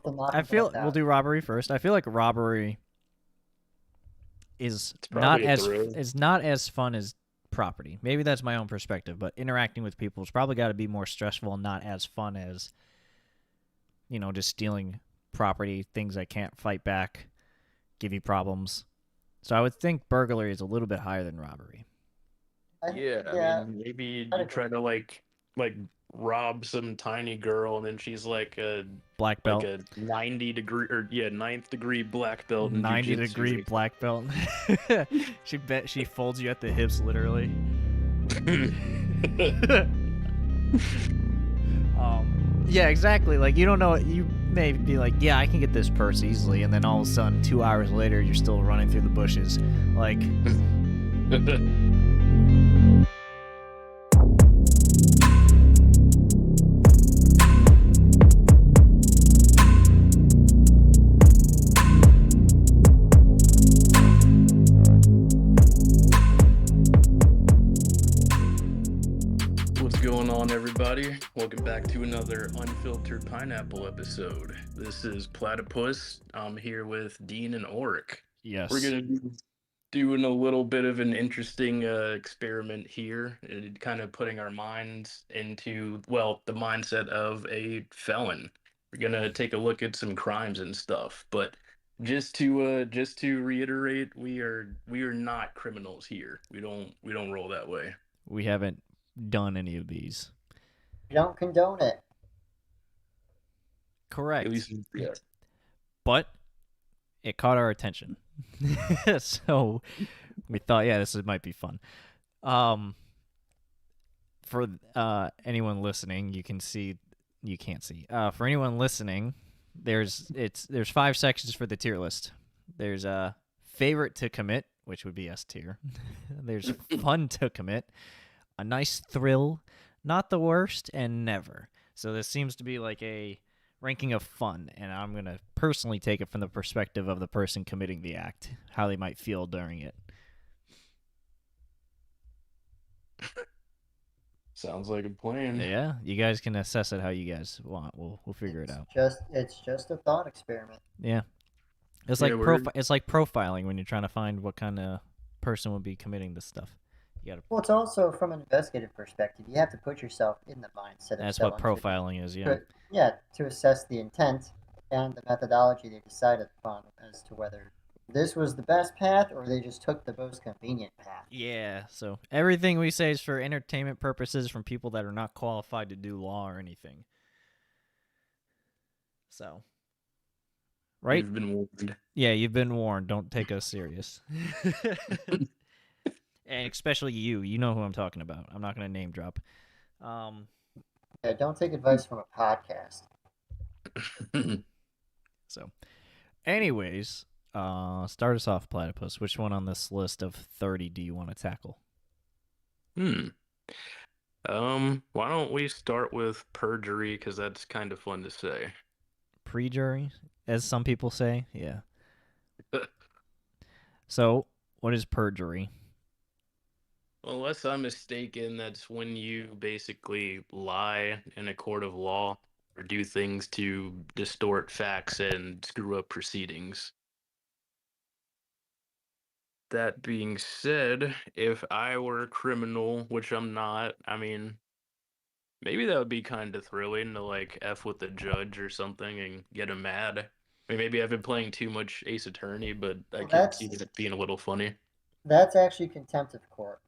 I feel we'll do robbery first. I feel like robbery is It's not probably a as thrill. is not as fun as property. Maybe that's my own perspective, but interacting with people has probably got to be more stressful and not as fun as just stealing property, things I can't fight back, give you problems. So I would think burglary is a little bit higher than robbery. Yeah, I Yeah, mean, maybe I'd you agree. try to like rob some tiny girl, and then she's Black like belt, a 90 degree or yeah, ninth degree black belt in 90-degree jujitsu. black belt. she folds you at the hips, literally. Yeah, exactly. Like you don't know. You may be like, yeah, I can get this purse easily, and then all of a sudden, 2 hours later, you're still running through the bushes. Like, What's going on, everybody? Welcome back to another Unfiltered Pineapple episode. This is Platypus. I'm here with Dean and Orik. We're yes, gonna be doing a little bit of an interesting experiment here, and kind of putting our minds into, well, the mindset of a felon. We're gonna take a look at some crimes and stuff, but just to reiterate, we are not criminals here. We don't roll that way. we haven't done any of these. We don't condone it. At Correct, least, yeah. but it caught our attention, so we thought, yeah, this might be fun. Um, for anyone listening, you can't see. For anyone listening, there's 5 sections for the tier list. There's a favorite to commit, which would be S tier. There's fun to commit, a nice thrill, not the worst, and never. So this seems to be like a ranking of fun, and I'm gonna personally take it from the perspective of the person committing the act, how they might feel during it. Sounds like a plan. Yeah, you guys can assess it how you guys want. We'll figure it out. It's just a thought experiment. Yeah, it's Yeah, like it's like profiling when you're trying to find what kind of person would be committing this stuff. You gotta. Well, it's also from an investigative perspective. You have to put yourself in the mindset of That's what someone profiling is. Yeah. to assess the intent and the methodology they decided upon as to whether this was the best path or they just took the most convenient path. Yeah. So everything we say is for entertainment purposes from people that are not qualified to do law or anything. So. Right? You've been warned. Yeah, you've been warned. Don't take us serious. And especially you. You know who I'm talking about. I'm not going to name drop. Yeah, don't take advice from a podcast. So, anyways, start us off, Platypus. Which one on this list of 30 do you want to tackle? Hmm. Why don't we start with perjury, because that's kind of fun to say. Pre-jury, as some people say. Yeah. So, what is perjury? Unless I'm mistaken, that's when you basically lie in a court of law or do things to distort facts and screw up proceedings. That being said, if I were a criminal, which I'm not, I mean, maybe that would be kind of thrilling to like F with the judge or something and get him mad. I mean, maybe I've been playing too much Ace Attorney, but I Well, could see it being a little funny. that's actually contempt of court.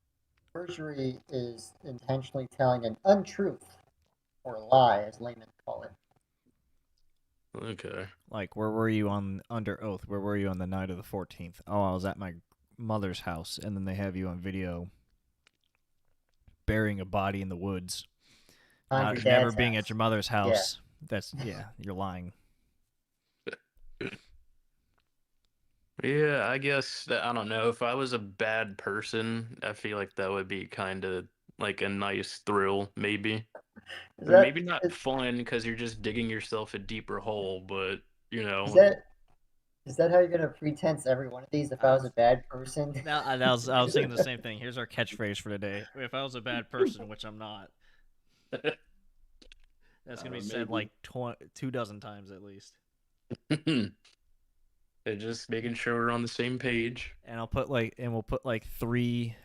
Perjury is intentionally telling an untruth or lie, as laymen call it. Okay. Like, where were you on under oath? Where were you on the night of the 14th? Oh, I was at my mother's house, and then they have you on video burying a body in the woods. Find Not your never dad's being house. at your mother's Yeah. house. That's you're lying. Yeah, I guess that I don't know. If I was a bad person, I feel like that would be kind of like a nice thrill, maybe. Is Or maybe that not fun because you're just digging yourself a deeper hole, but you is know, that is that how you're gonna pretense every one of these? If I was a bad person, Now, I was thinking the same thing. Here's our catchphrase for today. If I was a bad person, which I'm not, that's gonna be said maybe. like 2 dozen times at least. They're just making sure we're on the same page. And we'll put like three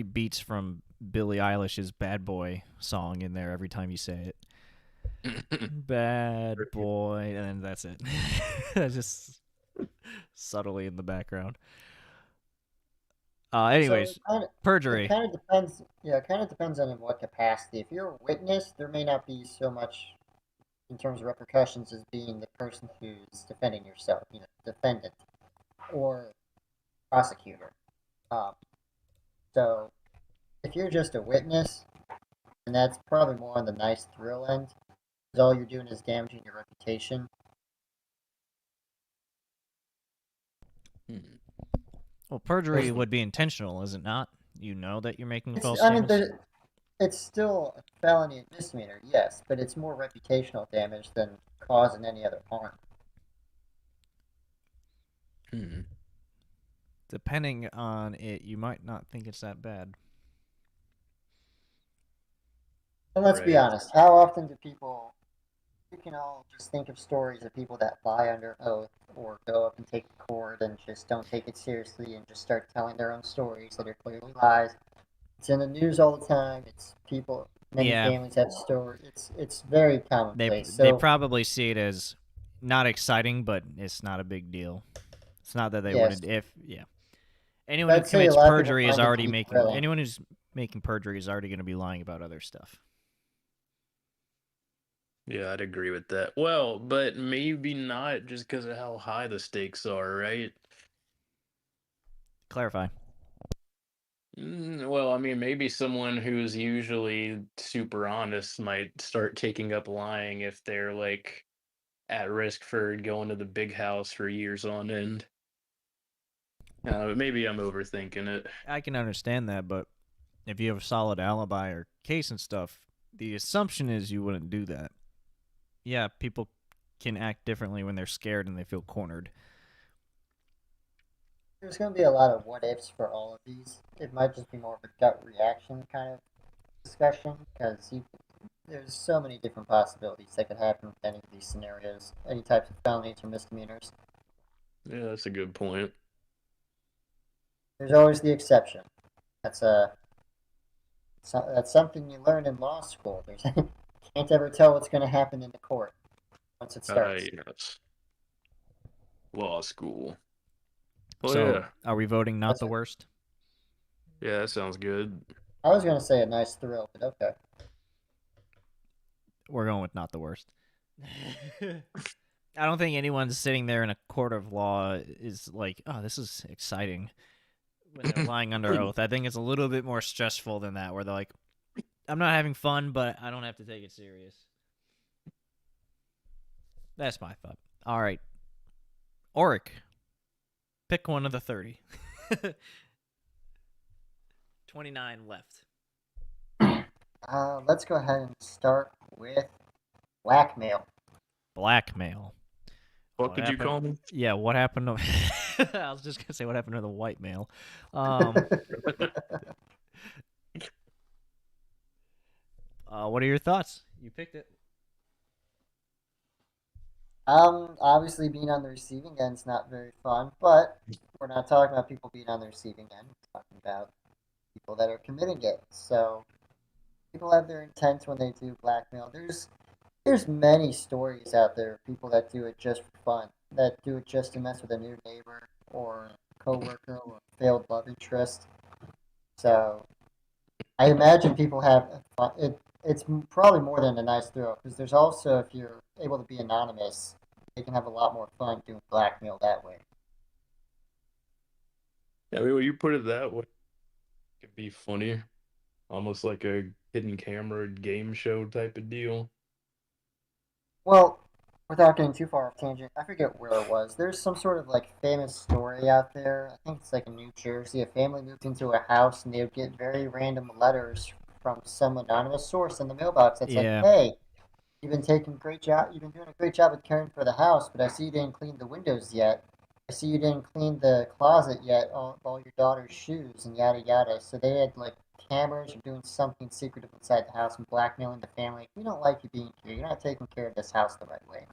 beats from Billie Eilish's "Bad Boy" song in there every time you say it. Bad boy, and then that's it. Just subtly in the background. Anyways, So it perjury. kind of depends. Yeah, it kind of depends on in what capacity. If you're a witness, there may not be so much in terms of repercussions as being the person who's defending yourself, defendant or prosecutor. Um, so if you're just a witness, and that's probably more on the nice thrill end, because all you're doing is damaging your reputation. Hmm. Well, perjury would be intentional, is it not? You know that you're making false I mean, statements. it's still a felony and misdemeanor, yes, but it's more reputational damage than causing any other harm. Hmm. Depending on it, you might not think it's that bad. And let's be Right. honest, how often do people, you can all just think of stories of people that lie under oath or go up and take the court and just don't take it seriously and just start telling their own stories that are clearly lies. It's in the news all the time. It's people, many Yeah, families have stories. It's very commonplace. they So, probably see it as not exciting, but it's not a big deal. It's not that they yes, wouldn't. If yeah, anyone but who I'd say a commits lot of people perjury is find it to already be making. thrilling. Anyone who's making perjury is already going to be lying about other stuff. Yeah, I'd agree with that. Well, but maybe not just because of how high the stakes are, right? Clarify. Well, I mean, maybe someone who's usually super honest might start taking up lying if they're like at risk for going to the big house for years on end. Maybe I'm overthinking it. I can understand that, but if you have a solid alibi or case and stuff, the assumption is you wouldn't do that. Yeah, people can act differently when they're scared and they feel cornered. There's going to be a lot of what ifs for all of these. It might just be more of a gut reaction kind of discussion because there's so many different possibilities that could happen with any of these scenarios, any types of felonies or misdemeanors. Yeah, that's a good point. There's always the exception. That's a that's something you learn in law school. There's can't ever tell what's going to happen in the court once it starts. Yes. Law school. Well, So, yeah. are we voting not That's the worst? Yeah, that sounds good. I was going to say a nice thrill, but okay. We're going with not the worst. I don't think anyone's sitting there in a court of law is like, oh, this is exciting when they're lying under oath. I think it's a little bit more stressful than that, where they're like, I'm not having fun, but I don't have to take it serious. That's my thought. All right. Orik, pick one of the 30. 29 left. Let's go ahead and start with blackmail. Blackmail. What What did you happened? call me? Yeah, what happened to. I was just going to say what happened to the white male. What are your thoughts? You picked it. Obviously being on the receiving end is not very fun, but we're not talking about people being on the receiving end. We're talking about people that are committing it. So people have their intent when they do blackmail. There's many stories out there of people that do it just for fun, that do it just to mess with a new neighbor or coworker or failed love interest. So I imagine people have fun. It's probably more than a nice thrill because there's also if you're able to be anonymous, they can have a lot more fun doing blackmail that way. Yeah, I mean, when you put it that way, it could be funny. Almost like a hidden camera game show type of deal. Well, without getting too far off tangent, I forget where it was. There's some sort of like famous story out there. I think it's like in New Jersey. A family moved into a house and they would get very random letters from some anonymous source in the mailbox that said, Yeah. "Hey, you've been taking a great job. You've been doing a great job of caring for the house, but I see you didn't clean the windows yet. I see you didn't clean the closet yet. All your daughter's shoes and yada yada." So they had like cameras or doing something secretive inside the house and blackmailing the family. We don't like you being here. You're not taking care of this house the right way.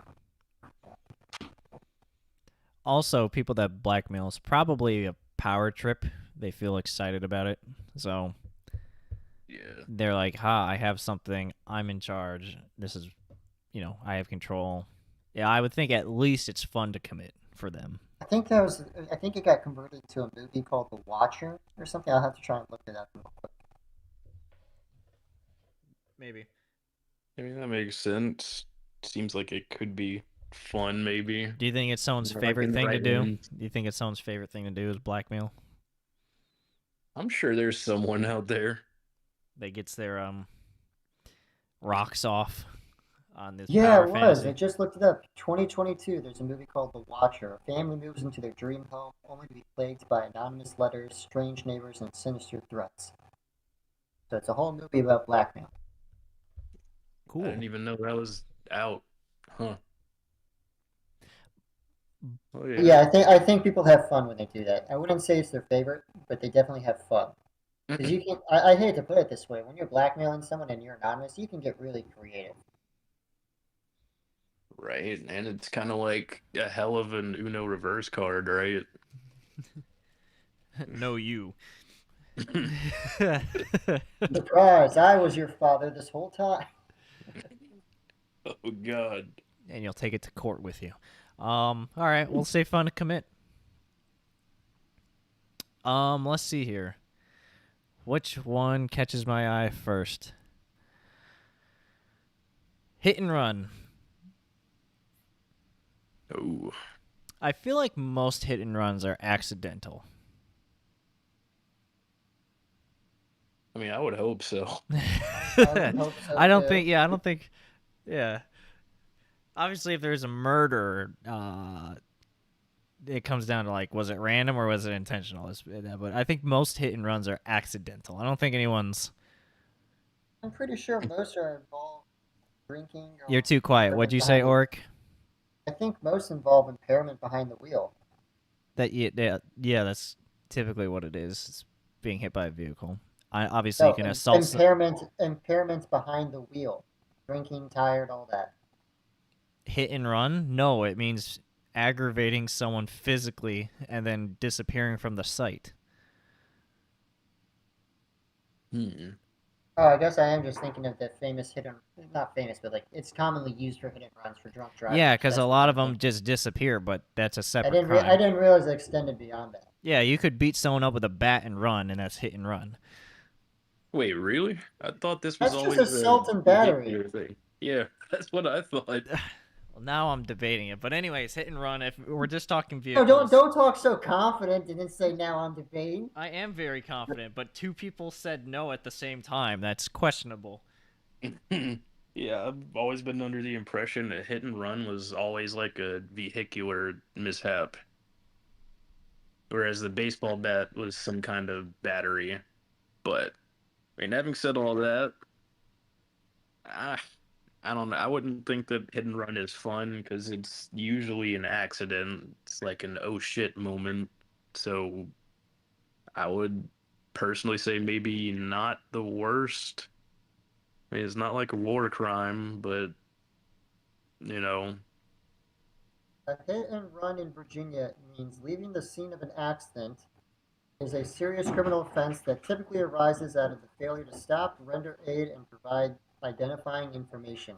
Also, people that blackmail is probably a power trip. They feel excited about it. So Yeah. they're like, ha, I have something. I'm in charge. This is, I have control. Yeah, I would think at least it's fun to commit for them. I think that was. I think it got converted to a movie called The Watcher or something. I'll have to try and look it up real quick. Maybe. I mean, that makes sense. Seems like it could be fun, maybe. Do you think it's someone's Like favorite in the thing to right do? hands. Do you think it's someone's favorite thing to do is blackmail? I'm sure there's someone out there. They gets their rocks off on this Yeah, power it was. I fantasy. just looked it up. 2022. There's a movie called The Watcher. A family moves into their dream home, only to be plagued by anonymous letters, strange neighbors, and sinister threats. So it's a whole movie about blackmail. I Cool. didn't even know that was out. Huh. Oh But yeah. yeah, I think people have fun when they do that. I wouldn't say it's their favorite, but they definitely have fun. Because you can. I hate to put it this way. When you're blackmailing someone and you're anonymous, you can get really creative. Right, and it's kind of like a hell of an Uno reverse card, right? No, you. Surprise! I was your father this whole time. Oh God. And you'll take it to court with you. All right, we'll say fun to commit. Let's see here. Which one catches my eye first? Hit and run. Oh, I feel like most hit and runs are accidental. I mean, I would hope so. I would hope so I don't too. think. Yeah, I don't think. Yeah. Obviously, if there's a murder, it comes down to like, was it random or was it intentional? But I think most hit and runs are accidental. I don't think anyone's. I'm pretty sure most are involved drinking You're or too quiet. What'd impairment you say, behind the. Orik? I think most involve impairment behind the wheel. Yeah, that's typically what it is. It's being hit by a vehicle. Obviously, you No, can assault. impairment behind the wheel. Drinking, tired, all that. Hit and run? No, it means aggravating someone physically and then disappearing from the site. Hmm. Oh, I guess I am just thinking of the famous hit and not famous, but like it's commonly used for hit and runs for drunk Yeah, drivers. because a That's what lot I'm of them thinking. just disappear, but that's a I separate didn't I crime. didn't realize it extended beyond that. Yeah, you could beat someone up with a bat and run, and that's hit and run. Wait, really? I thought this was That's just always a assault and battery. vehicular thing. Yeah, that's what I thought. Well, now I'm debating it. But anyways, hit and run. If we're just talking No, vehicles, don't talk so confident and then say now I'm debating. I am very confident. But two people said no at the same time. That's questionable. Yeah, I've always been under the impression that hit and run was always like a vehicular mishap, whereas the baseball bat was some kind of battery. But I mean, having said all that, I, I don't know. I wouldn't think that hit and run is fun because it's usually an accident. It's like an oh shit moment. So I would personally say maybe not the worst. I mean, it's not like a war crime, but you know, A hit and run in Virginia means leaving the scene of an accident is a serious criminal offense that typically arises out of the failure to stop, render aid, and provide identifying information.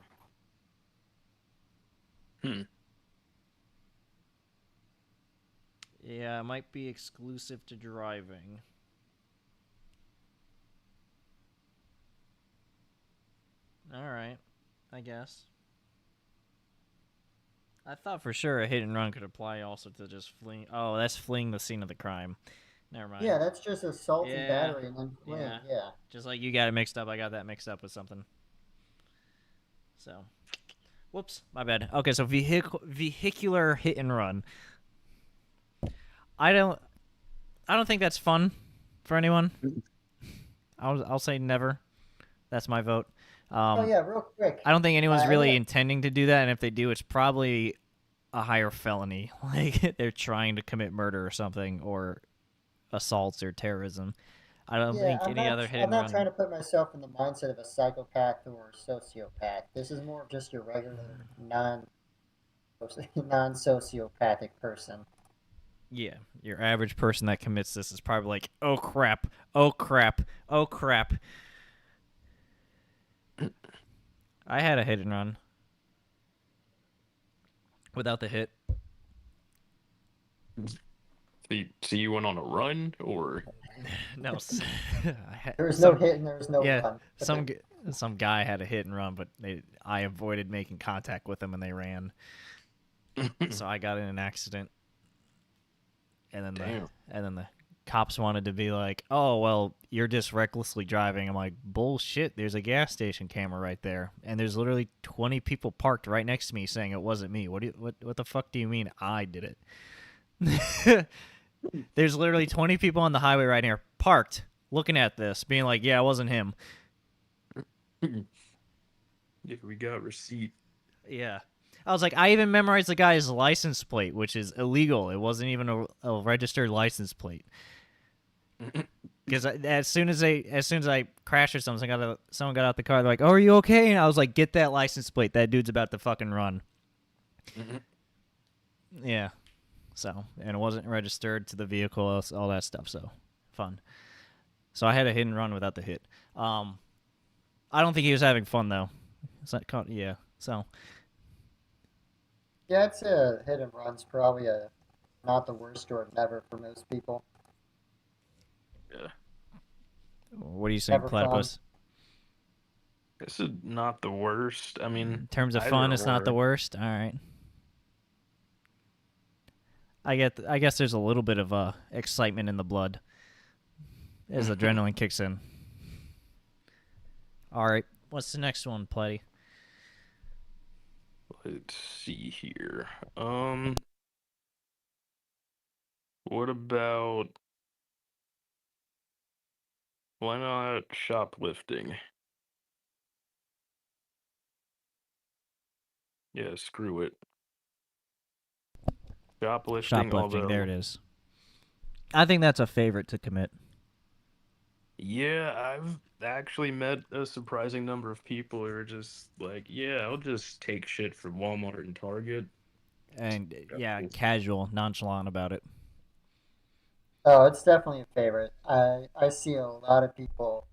hmm. Yeah, it might be exclusive to driving. All right, I guess. I thought for sure a hit and run could apply also to just fleeing. Oh, that's fleeing the scene of the crime. Never mind. Yeah, that's just assault and Yeah, battery and then fleeing. yeah. Yeah. Just like you got it mixed up, I got that mixed up with something. So, whoops, my bad. Okay, so vehicular hit and run. I don't, I don't think that's fun for anyone. I'll say never. That's my vote. Oh yeah, real quick. I don't think anyone's really Yeah. intending to do that, and if they do, it's probably a higher felony. Like they're trying to commit murder or something, or assaults or terrorism. I don't Yeah, think any other hit I'm and not trying run. to put myself in the mindset of a psychopath or a sociopath. This is more of just your regular non sociopathic person. Yeah, your average person that commits this is probably like, oh crap, oh crap, oh crap. I had a hit and run without the hit. So you went on a run, or No, There was no hit and there was no yeah, run. some guy had a hit and run, but I avoided making contact with them and they ran. So I got in an accident, and then damn. the cops wanted to be like, "Oh, well, you're just recklessly driving." I'm like, "Bullshit! There's a gas station camera right there, and there's literally 20 people parked right next to me saying it wasn't me. What the fuck do you mean I did it?" There's literally 20 people on the highway right here parked looking at this, being like, "Yeah, it wasn't him." Yeah, we got receipt. Yeah. I was like, I even memorized the guy's license plate, which is illegal. It wasn't even a registered license plate. Because as soon as I crashed or something, someone got out the car. They're like, "Oh, are you okay?" And I was like, "Get that license plate. That dude's about to fucking run." Yeah. So, and it wasn't registered to the vehicle, all that stuff. So, fun. So I had a hit and run without the hit. I don't think he was having fun though. Is that yeah. So. Yeah, I'd say a hit and run's probably not the worst or never for most people. Yeah. What are you saying, Never Platypus? This is not the worst. I mean, In terms of either fun, it's not the or. worst. All right. I guess there's a little bit of excitement in the blood as adrenaline kicks in. All right, what's the next one, Platy? Let's see here. What about why not shoplifting? Yeah, screw it. Shoplifting, Shoplifting. There it although is. I think that's a favorite to commit. yeah, I've actually met a surprising number of people who are just like, yeah, I'll just take shit from Walmart and Target. And yeah, casual, nonchalant about it. Oh, it's definitely a favorite. I see a lot of people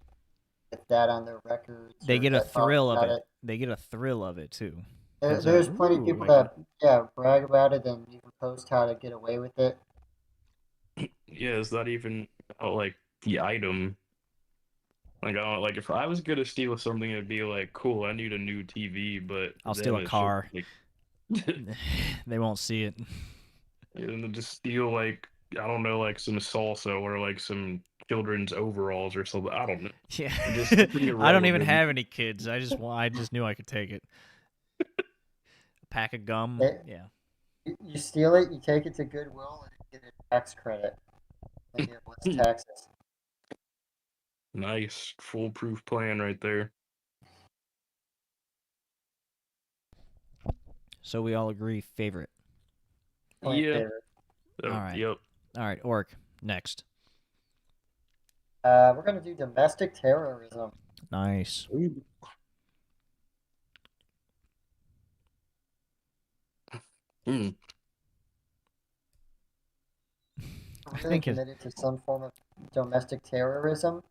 get that on their records They or get a that talk thrill of about it. it. They get a thrill of it too. There's plenty of people that brag about it and even post how to get away with it. Yeah, it's not even about like the item. Like, I don't, like if I was gonna steal something, it'd be like, cool, I need a new TV, but I'll then steal a it's just car. like, They won't see it. and then just steal like I don't know, like some salsa or like some children's overalls or something. I don't know. Yeah. Just something I don't even irrelevant. have any kids. I just knew I could take it. A pack of gum. They, Yeah. you steal it, you take it to Goodwill, and you get a tax credit. Then you have less taxes. Nice, foolproof plan right there. So we all agree favorite. Only Yeah. favorite. All right. Yep. All right, Orik, next. We're gonna do domestic terrorism. Nice. Mm. Really think it- committed to some form of domestic terrorism.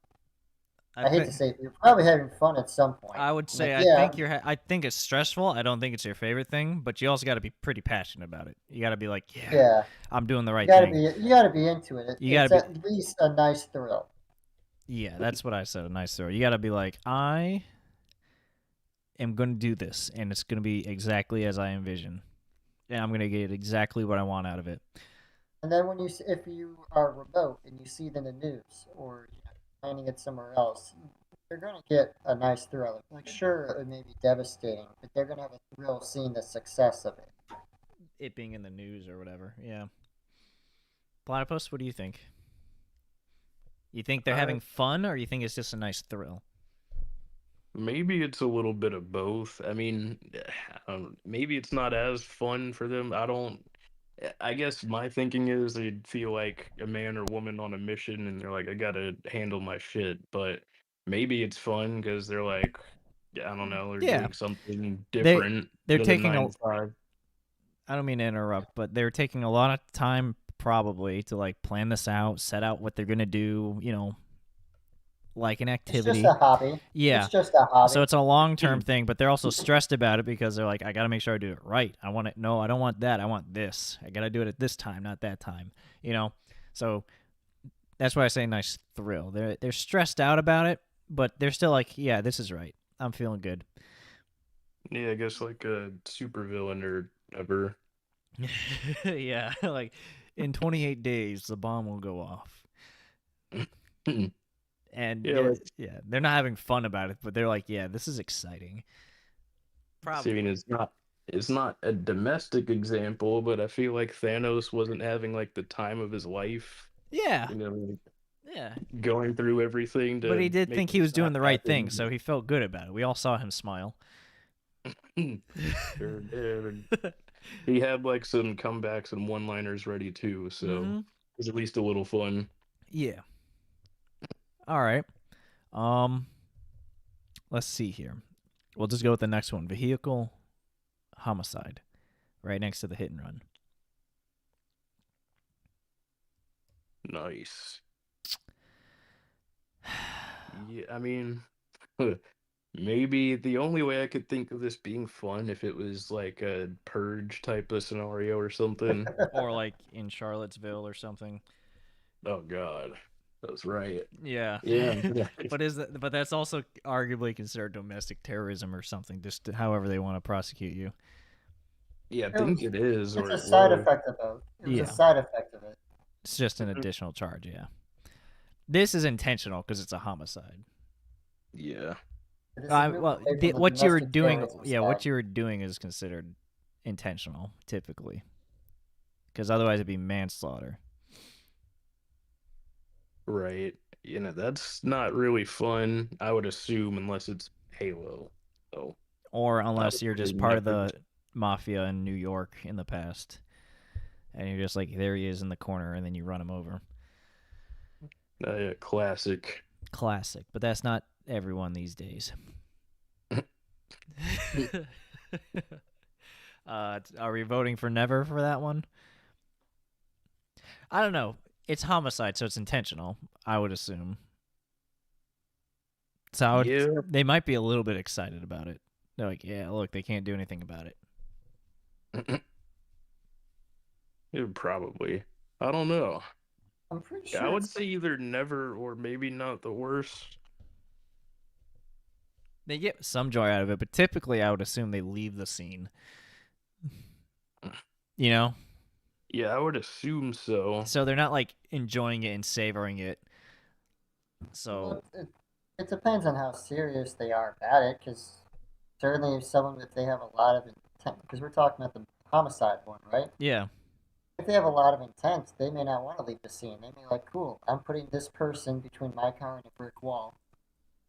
I I hate to say it, but you're probably having fun at some point. I would say Like, yeah, I think it's stressful. I don't think it's your favorite thing, but you also got to be pretty passionate about it. You got to be like, yeah. I'm doing the right You gotta thing. you gotta be into it. You It's gotta at least a nice thrill. Yeah, that's what I said. A nice throw. You got to be like, I am going to do this, and it's going to be exactly as I envision, and I'm going to get exactly what I want out of it. And then if you are remote and you see it in the news or planning it somewhere else, they're gonna get a nice thrill. Like sure, it may be devastating, but they're gonna have a thrill seeing the success of it. It being in the news or whatever. Yeah. Platypus, what do you think? You think they're having fun, or you think it's just a nice thrill? Maybe it's a little bit of both. I mean, maybe it's not as fun for them. I guess my thinking is they'd feel like a man or woman on a mission and they're like, I gotta handle my shit. But maybe it's fun because they're like, I don't know, they're Yeah. doing something different They're than taking 9 to 5. I don't mean to interrupt, but they're taking a lot of time probably to like plan this out, set out what they're gonna do. You know, like an It's activity. just a hobby. Yeah. It's just a hobby. So it's a long-term thing, but they're also stressed about it because they're like, I got to make sure I do it right. No, I don't want that. I want this. I got to do it at this time, not that time, you know? So that's why I say nice thrill. They're stressed out about it, but they're still like, yeah, this is right. I'm feeling good. Yeah, I guess like a supervillain or ever. Yeah, like in 28 days the bomb will go off. And Yeah, like, they're not having fun about it, but they're like, yeah, this is exciting. I mean, it's not a domestic example, but I feel like Thanos wasn't having like the time of his life. Yeah. You know, like, Yeah. going through everything to. But he did make think he it was doing not the right happen. thing, so he felt good about it. We all saw him smile. Sure did. He had like some comebacks and one-liners ready too, so it was at least a little fun. Yeah. All right. Let's see here. We'll just go with the next one. Vehicle homicide. Right next to the hit and run. Nice. Yeah, I mean, maybe the only way I could think of this being fun if it was like a purge type of scenario or something. Or like in Charlottesville or something. Oh God, that's right. Yeah. Yeah. But that's also arguably considered domestic terrorism or something, just however they want to prosecute you. Yeah, I think it is. It's Or a it side was. effect of both. It was Yeah. a side effect of it. It's just an additional charge, yeah. This is intentional because it's a homicide. Yeah. It is a move Well, away from the what you were domestic doing, terrorism yeah, what side. you were doing is considered intentional, typically, because otherwise it'd be manslaughter. Right. You know, that's not really fun, I would assume, unless it's Halo. So, Or I unless would you're say just part of never. the mafia in New York in the past, and you're just like, there he is in the corner, and then you run him over. Yeah, classic. Classic, but that's not everyone these days. Are we voting for never for that one? I don't know. It's homicide, so it's intentional, I would assume. So Yeah. they might be a little bit excited about it. They're like, yeah, look, they can't do anything about it. Yeah, probably. I don't know. I'm pretty I sure would it's say either never or maybe not the worst. They get some joy out of it, but typically I would assume they leave the scene. You know? Yeah, I would assume so. So they're not like enjoying it and savoring it. well, So it depends on how serious they are about it, because certainly if they have a lot of intent, because we're talking about the homicide one, right? yeah. If they have a lot of intent, they may not want to leave the scene. They may be like, cool, I'm putting this person between my car and a brick wall,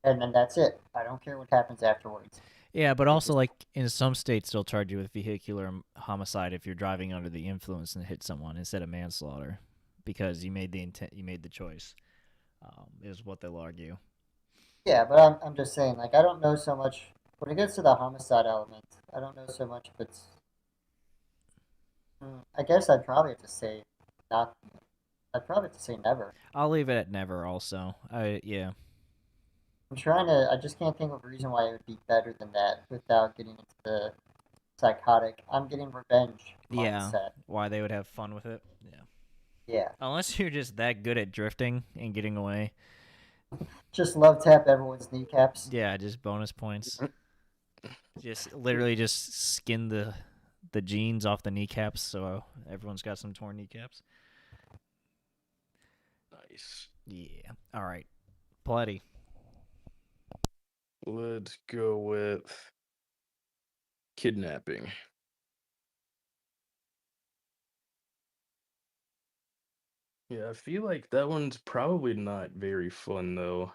and then that's it. I don't care what happens afterwards. Yeah, but also like in some states they'll charge you with vehicular homicide if you're driving under the influence and hit someone instead of manslaughter, because you made the choice. Is what they'll argue. Yeah, but I'm just saying, like, I don't know so much when it gets to the homicide element. I don't know so much if it's. I guess I'd probably have to say not. I'd probably have to say never. I'll leave it at never. Also, yeah. I'm trying to. I just can't think of a reason why it would be better than that without getting into the psychotic. I'm getting revenge Yeah. mindset. Why they would have fun with it? Yeah. Yeah. Unless you're just that good at drifting and getting away. Just love tap everyone's kneecaps. Yeah, just bonus points. Just literally just skin the jeans off the kneecaps, so everyone's got some torn kneecaps. Nice. Yeah. All right. Pletty. Let's go with kidnapping. Yeah, I feel like that one's probably not very fun though.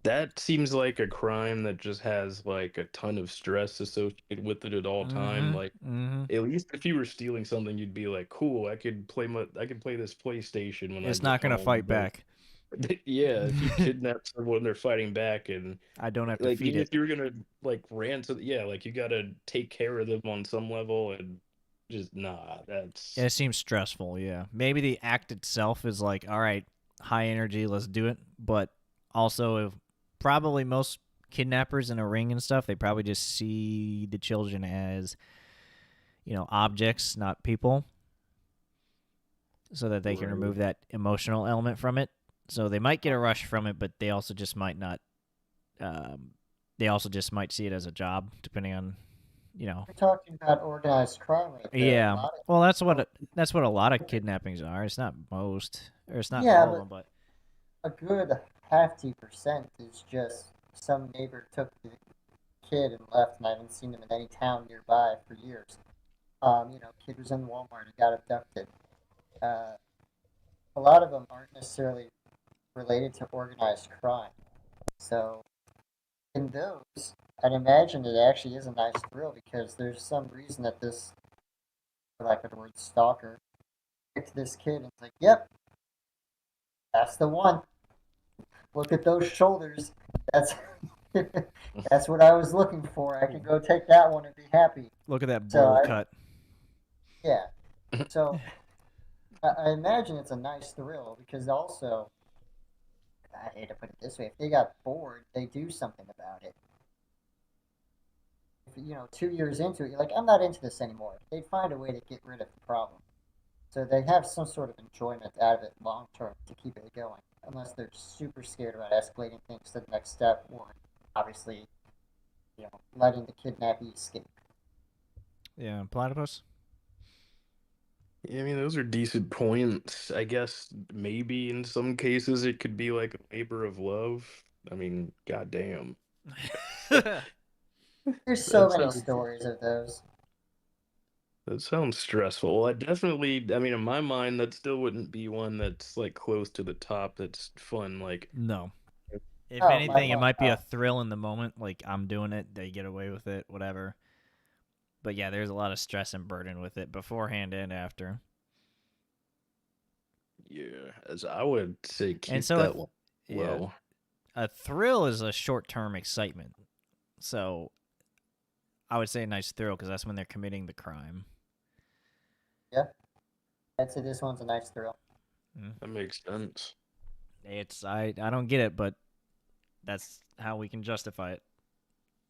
That seems like a crime that just has like a ton of stress associated with it at all time. Like at least if you were stealing something, you'd be like, "Cool, I could play this PlayStation when I It's get not gonna home." fight But back. yeah, if you kidnap someone, they're fighting back, and I don't have to like feed even it. if you were gonna like ransom, yeah, like you gotta take care of them on some level and Just nah. That's It seems stressful, yeah. Maybe the act itself is like, all right, high energy, let's do it. But also, if probably most kidnappers in a ring and stuff, they probably just see the children as, objects, not people, so that they can right. remove that emotional element from it. So they might get a rush from it, but they also just might not. They also just might see it as a job, depending on, We're talking about organized crime right there. A Yeah. lot Well, of that's what a lot of kidnappings are. It's not most, or it's not yeah, all of but them, but a good hefty percent is just some neighbor took the kid and left, and I haven't seen him in any town nearby for years. Kid was in Walmart and got abducted. Uh, a lot of them aren't necessarily related to organized crime. So in those, I'd imagine it actually is a nice thrill because there's some reason that this, for lack of the word, stalker picked this kid and it's like, yep, that's the one. Look at those shoulders. That's that's what I was looking for. I can go take that one and be happy. look at that So bowl I, cut. yeah. So I imagine it's a nice thrill because also, I hate to put it this way, if they got bored, they do something about it. If, 2 years into it, you're like, I'm not into this anymore. They'd find a way to get rid of the problem. So they have some sort of enjoyment out of it long term to keep it going, unless they're super scared about escalating things to the next step, or obviously, letting the kidnappee escape. Yeah, platypus. Yeah, I mean, those are decent points. I guess maybe in some cases it could be like a labor of love. I mean, goddamn. There's so That many sounds stories of those. that sounds stressful. Well, I mean, in my mind, that still wouldn't be one that's like close to the top. That's fun. Like, No. If Oh, my anything, it mind. might be a thrill in the moment, like I'm doing it, they get away with it, whatever. But yeah, there's a lot of stress and burden with it beforehand and after. yeah, as I would say, And keep so, that one yeah, low. a thrill is a short-term excitement. So I would say a nice thrill because that's when they're committing the crime. Yeah, I'd say this one's a nice thrill. That makes sense. I don't get it, but that's how we can justify it.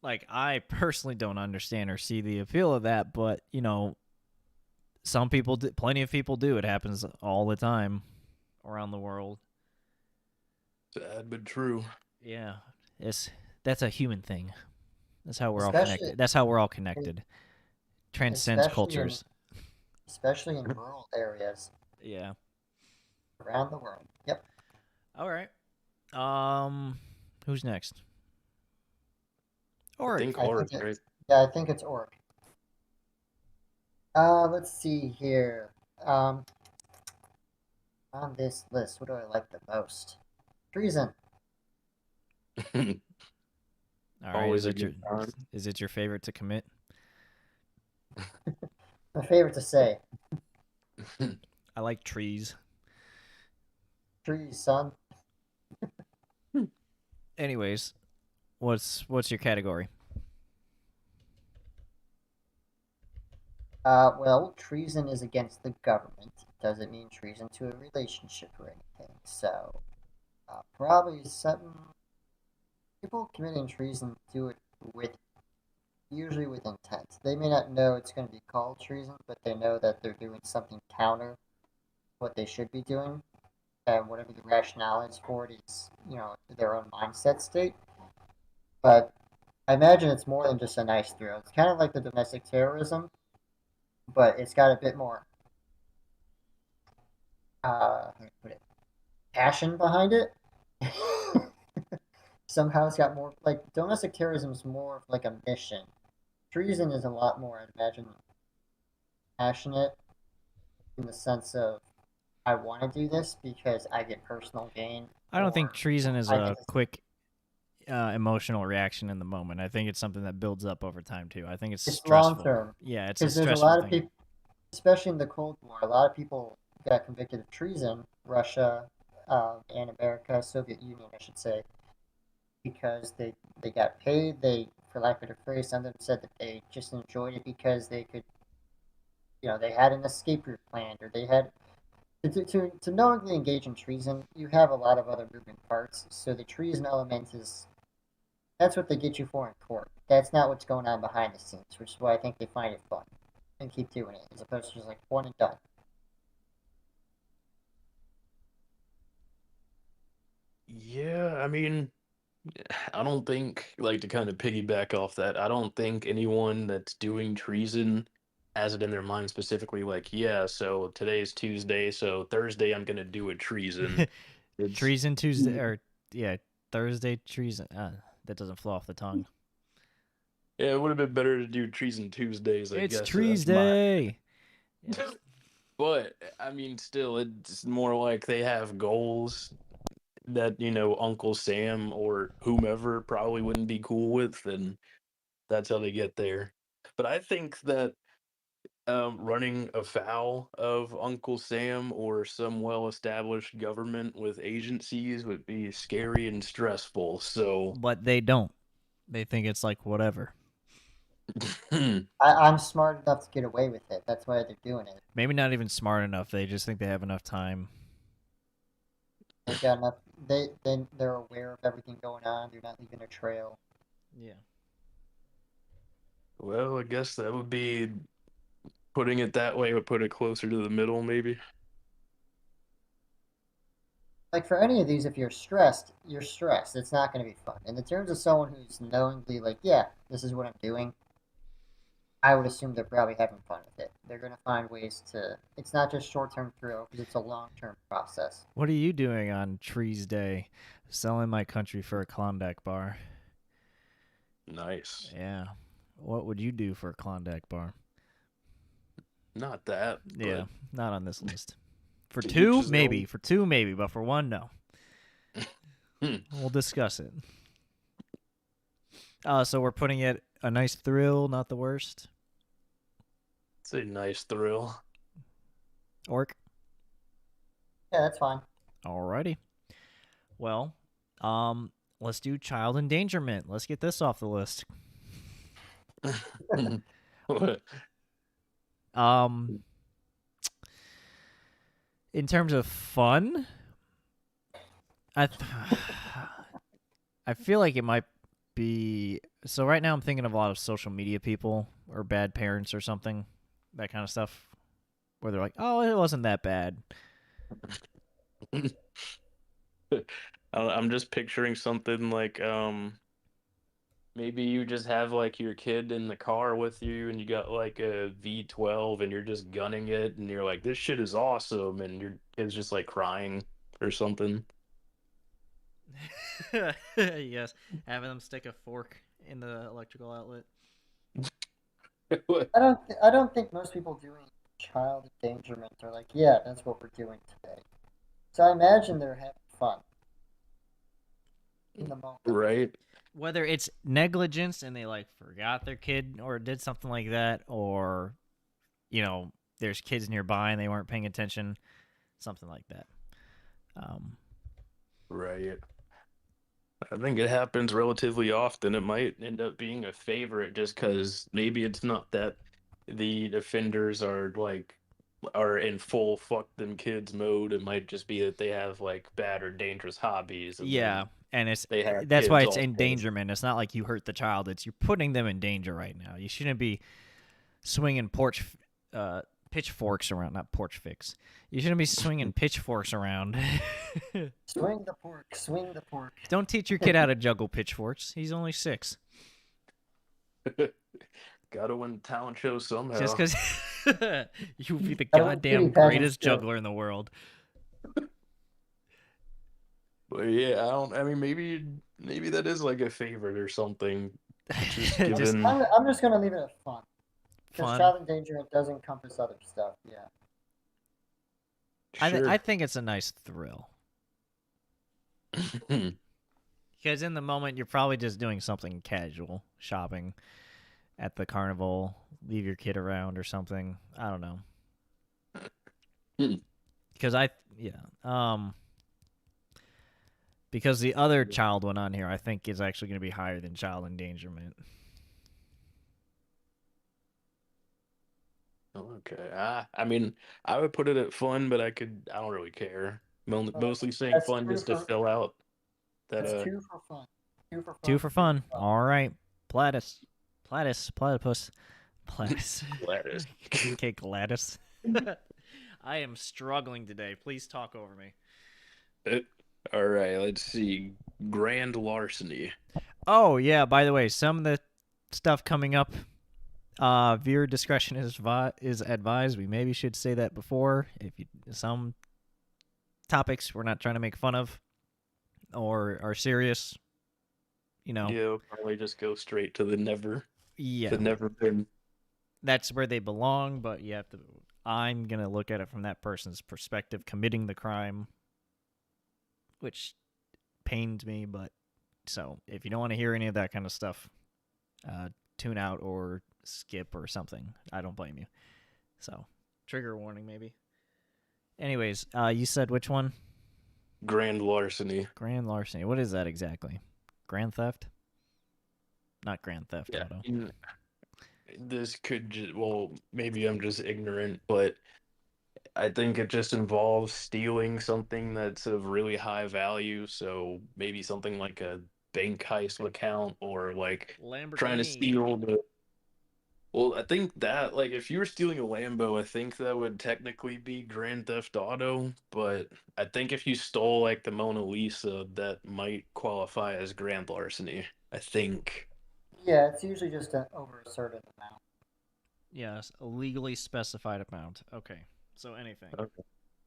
Like I personally don't understand or see the appeal of that, but some people do, plenty of people do. It happens all the time around the world. Sad but true. Yeah, that's a human thing. That's how we're all Especially, connected. That's how we're all connected. Transcends especially in, cultures. especially in rural areas Yeah. around the world. Yep. All right. Who's next? I think Orik. I think Orik, it. right? Yeah, I think it's Orik. Let's see here. On this list, what do I like the most? Treason. All right. Always a good time. Is it your favorite to commit? My favorite to say. I like trees. Trees, son. Anyways, what's your category? Well, treason is against the government. It doesn't mean treason to a relationship or anything. So, probably something. People committing treason do it usually with intent. They may not know it's going to be called treason, but they know that they're doing something counter what they should be doing, and whatever the rationale is for it is, their own mindset state. But I imagine it's more than just a nice thrill. It's kind of like the domestic terrorism, but it's got a bit more, how do I put it, passion behind it. Somehow it's got more, like, domestic terrorism is more of like a mission. Treason is a lot more, I'd imagine, passionate in the sense of I want to do this because I get personal gain, I don't think or treason is I a think it's quick emotional reaction in the moment. I think it's something that builds up over time too. I think it's it's long stressful. term Yeah, it's a because there's a stressful lot of thing. people, especially in the Cold War, a lot of people got convicted of treason. Russia and America, Soviet Union, I should say, because they got paid. They, for lack of a phrase, some of them said that they just enjoyed it because they could they had an escape route planned, or they had to knowingly engage in treason. You have a lot of other moving parts, so the treason element is that's what they get you for in court. That's not what's going on behind the scenes, which is why I think they find it fun and keep doing it, as opposed to just like one and done. Yeah, I mean, I don't think, like, to kind of piggyback off that, I don't think anyone that's doing treason has it in their mind specifically, like, yeah, so today's Tuesday, so Thursday I'm gonna do a treason. It's Treason Tuesday, or yeah, Thursday treason. That doesn't flow off the tongue. Yeah, it would have been better to do treason Tuesdays, I It's guess. That's my. Tuesday. Yes. But I mean, still, it's more like they have goals that Uncle Sam or whomever probably wouldn't be cool with, and that's how they get there. But I think that running afoul of Uncle Sam or some well-established government with agencies would be scary and stressful. So, But they don't. They think it's like whatever. I'm smart enough to get away with it. That's why they're doing it. Maybe not even smart enough. They just think they have enough time. They've got enough. They're aware of everything going on. They're not leaving a trail. Yeah. well, I guess that would be putting it that way would put it closer to the middle, maybe. Like for any of these, if you're stressed, you're stressed. It's not going to be fun. In the terms of someone who's knowingly like, yeah, this is what I'm doing, I would assume they're probably having fun with it. They're going to find ways to. It's not just short-term thrill because it's a long-term process. What are you doing on Trees Day? Selling my country for a Klondike bar. Nice. Yeah. What would you do for a Klondike bar? Not that. Yeah, not on this list. For To each two, his maybe. own. For two, maybe. But for one, no. Hmm. We'll discuss it. So we're putting it a nice thrill, not the worst. It's a nice thrill. Orc. Yeah, that's fine. Alrighty. Well, let's do child endangerment. Let's get this off the list. What? In terms of fun, I feel like it might be. So right now I'm thinking of a lot of social media people or bad parents or something, that kind of stuff, where they're like, "Oh, it wasn't that bad." I'm just picturing something like maybe you just have like your kid in the car with you and you got like a V12 and you're just gunning it and you're like, this shit is awesome, and your kid's just like crying or something. Yes, having them stick a fork in the electrical outlet. I don't think most people doing child endangerment are like, yeah, that's what we're doing today. So I imagine they're having fun in the moment. Right? Whether it's negligence and they like forgot their kid or did something like that, or there's kids nearby and they weren't paying attention, something like that. Right. I think it happens relatively often. It might end up being a favorite just because maybe it's not that the offenders are in full fuck them kids mode. It might just be that they have like bad or dangerous hobbies, and Yeah, then and they have that's why kids it's also. endangerment. It's not like you hurt the child; it's you're putting them in danger right now. You shouldn't be swinging pitchforks around, not porch fix. You shouldn't be swinging pitchforks around. Swing the pork, swing the pork. Don't teach your kid how to juggle pitchforks. He's only 6. Gotta win talent show somehow. Just because you'll be the I don't goddamn think pageants greatest do. juggler in the world. But yeah, I mean, maybe that is like a favorite or something. Just given. I'm just gonna leave it at fun. Because Fun. child endangerment does encompass other stuff. Yeah. Sure. I think it's a nice thrill. Because in the moment, you're probably just doing something casual, shopping at the carnival, leave your kid around or something. I don't know. Because because the other child one on here, I think, is actually going to be higher than child endangerment. Okay. I mean, I would put it at fun, but I don't really care. Mostly saying That's fun two just to for fill out that that's two for fun. Two for Two fun. for Two for fun. fun. All right. Platypus. Platypus. Gladys. Okay, Gladys. I am struggling today. Please talk over me. All right, let's see. Grand larceny. Oh, yeah, by the way, some of the stuff coming up, viewer discretion is advised. We maybe should say that before. Some topics we're not trying to make fun of or are serious, Yeah, probably just go straight to the never. yeah, The never been. that's where they belong, but you have to. I'm going to look at it from that person's perspective, committing the crime, which pains me, but so if you don't want to hear any of that kind of stuff, tune out or skip or something. I don't blame you. So, trigger warning maybe. Anyways, you said which one? Grand larceny. Grand larceny. What is that exactly? Grand theft? Not grand theft Yeah. auto. This could well, maybe I'm just ignorant, but I think it just involves stealing something that's of really high value. So maybe something like a bank heist account or like trying to Lamborghini. steal the. Well, I think that, like, if you were stealing a Lambo, I think that would technically be Grand Theft Auto. But I think if you stole, like, the Mona Lisa, that might qualify as grand larceny. I think. Yeah, it's usually just over a certain amount. Yes, a legally specified amount. Okay, so anything. Okay.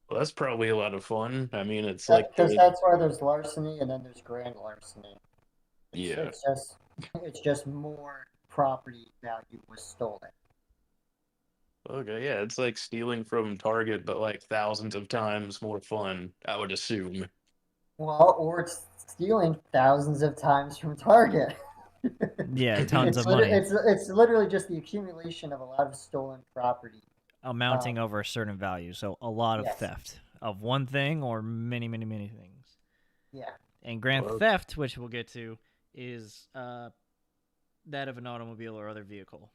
Well, that's probably a lot of fun. I mean, it's Because like the. that's why there's larceny and then there's grand larceny. Yeah. It's just more property value was stolen. Okay, yeah, it's like stealing from Target, but like thousands of times more fun, I would assume. Well, or it's stealing thousands of times from Target. Yeah, tons of money. It's literally just the accumulation of a lot of stolen property. Amounting over a certain value. So a lot of Yes. theft of one thing or many, many, many things. Yeah. And grand Well- theft, which we'll get to, is that of an automobile or other vehicle.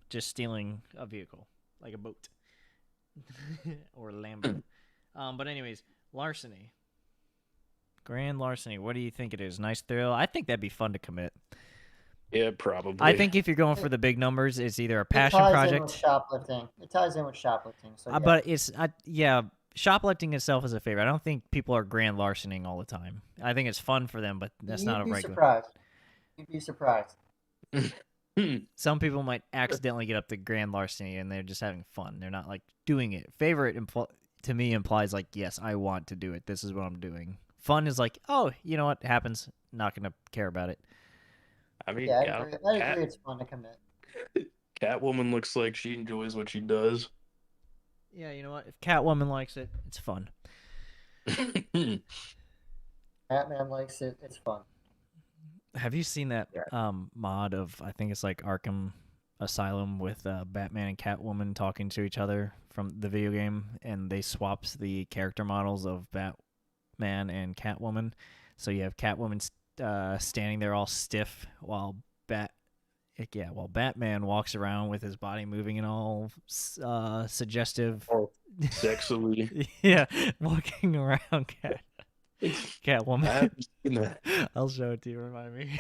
Just stealing a vehicle, like a boat or Lambo. But anyways, larceny. Grand larceny. What do you think it is? Nice thrill. I think that'd be fun to commit. Yeah, probably. I think if you're going for the big numbers, it's either a passion It ties project. in with shoplifting. It ties in with shoplifting. So yeah. But it's shoplifting itself is a favorite. I don't think people are grand larcening all the time. I think it's fun for them, but that's not a You'd be regular. surprised. You'd be surprised. Some people might accidentally get up to grand larceny and they're just having fun. They're not like doing it. Favorite to me implies like, yes, I want to do it. This is what I'm doing. Fun is like, oh, you know what? It happens. Not gonna care about it. I mean, Yeah, I agree. It's fun to commit. Catwoman looks like she enjoys what she does. Yeah, you know what? If Catwoman likes it, it's fun. Batman likes it. It's fun. Have you seen that mod of, I think it's like Arkham Asylum with Batman and Catwoman talking to each other from the video game, and they swapped the character models of Batman and Catwoman. So you have Catwoman standing there all stiff while Batman walks around with his body moving and all suggestive. Oh, sexily. Yeah, walking around Catwoman. I haven't seen that. I'll show it to you. Remind me.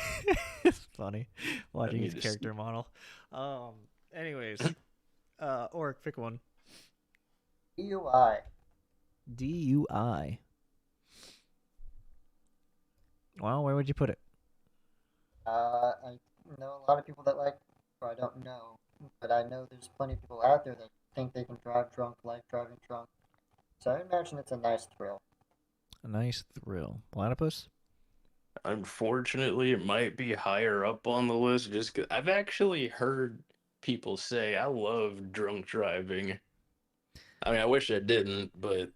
It's funny watching his need to character model. Anyways, Orik, pick one. DUI. DUI. Well, where would you put it? I know a lot of people that like, or I don't know, but I know there's plenty of people out there that think they can drive drunk, like driving drunk. So I imagine it's a nice thrill. A nice thrill. Platypus? Unfortunately, it might be higher up on the list just 'cause I've actually heard people say I love drunk driving. I mean, I wish I didn't, but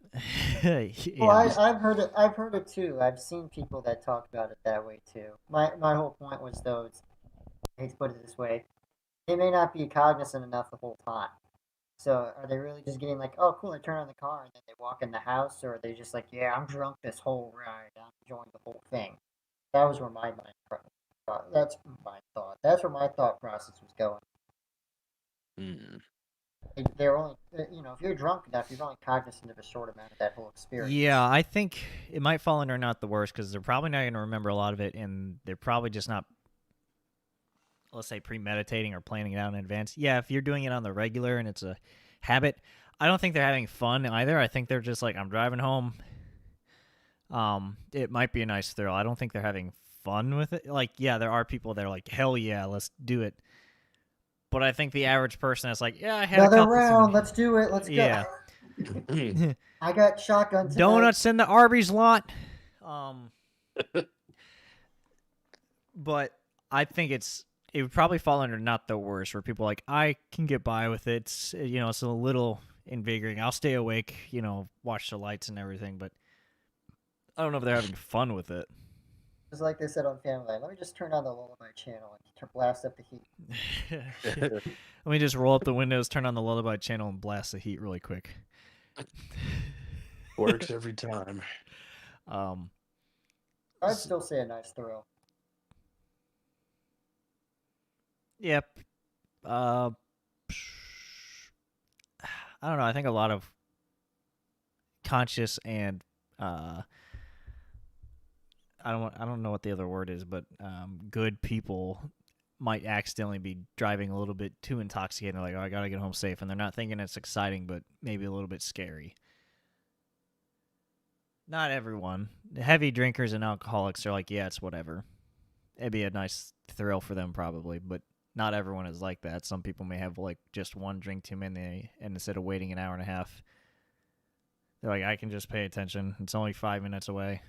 Yeah. Well, I've heard it. I've heard it too. I've seen people that talk about it that way too. My whole point was though, I hate to put it this way, they may not be cognizant enough the whole time. So are they really just getting like, oh, cool, I turn on the car and then they walk in the house, or are they just like, yeah, I'm drunk this whole ride, I'm enjoying the whole thing. That was where my mind. That's my thought. That's where my thought process was going. They're only, if you're drunk enough, you're only cognizant of a short amount of that whole experience. Yeah, I think it might fall under not the worst because they're probably not going to remember a lot of it, and they're probably just not, let's say, premeditating or planning it out in advance. Yeah, if you're doing it on the regular and it's a habit, I don't think they're having fun either. I think they're just like, I'm driving home. It might be a nice thrill. I don't think they're having fun with it. Like, yeah, there are people that are like, hell yeah, let's do it. But I think the average person is like, yeah, I had Another a couple. round. Let's do it. Let's go. Yeah. I got shotgun tonight. Donuts in the Arby's lot. But I think it would probably fall under not the worst, where people are like, I can get by with it. It's, it's a little invigorating. I'll stay awake, watch the lights and everything, but I don't know if they're having fun with it. It's like they said on Family Guy. Let me just turn on the Lullaby channel and blast up the heat. Let me just roll up the windows, turn on the Lullaby channel, and blast the heat really quick. Works every time. I'd still say a nice thrill. Yep. I don't know. I think a lot of conscious and I don't know what the other word is, but good people might accidentally be driving a little bit too intoxicated. They're like, oh, I gotta get home safe, and they're not thinking it's exciting, but maybe a little bit scary. Not everyone. Heavy drinkers and alcoholics are like, yeah, it's whatever. It'd be a nice thrill for them probably, but not everyone is like that. Some people may have like just one drink too many, and instead of waiting an hour and a half, they're like, I can just pay attention. It's only 5 minutes away.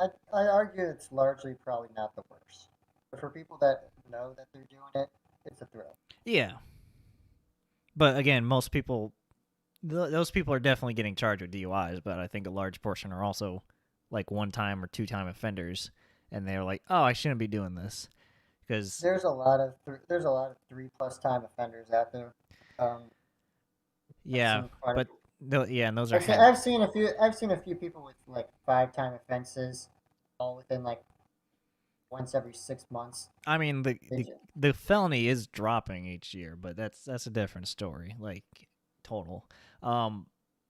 I argue it's largely probably not the worst. But for people that know that they're doing it, it's a thrill. Yeah. But again, most people, those people are definitely getting charged with DUIs, but I think a large portion are also like one-time or two-time offenders, and they're like, oh, I shouldn't be doing this. Because there's a lot of 3+ time offenders out there. Yeah, but and those are. I've seen a few people with like 5-time offenses, all within like once every 6 months. I mean, the felony is dropping each year, but that's a different story. Like total.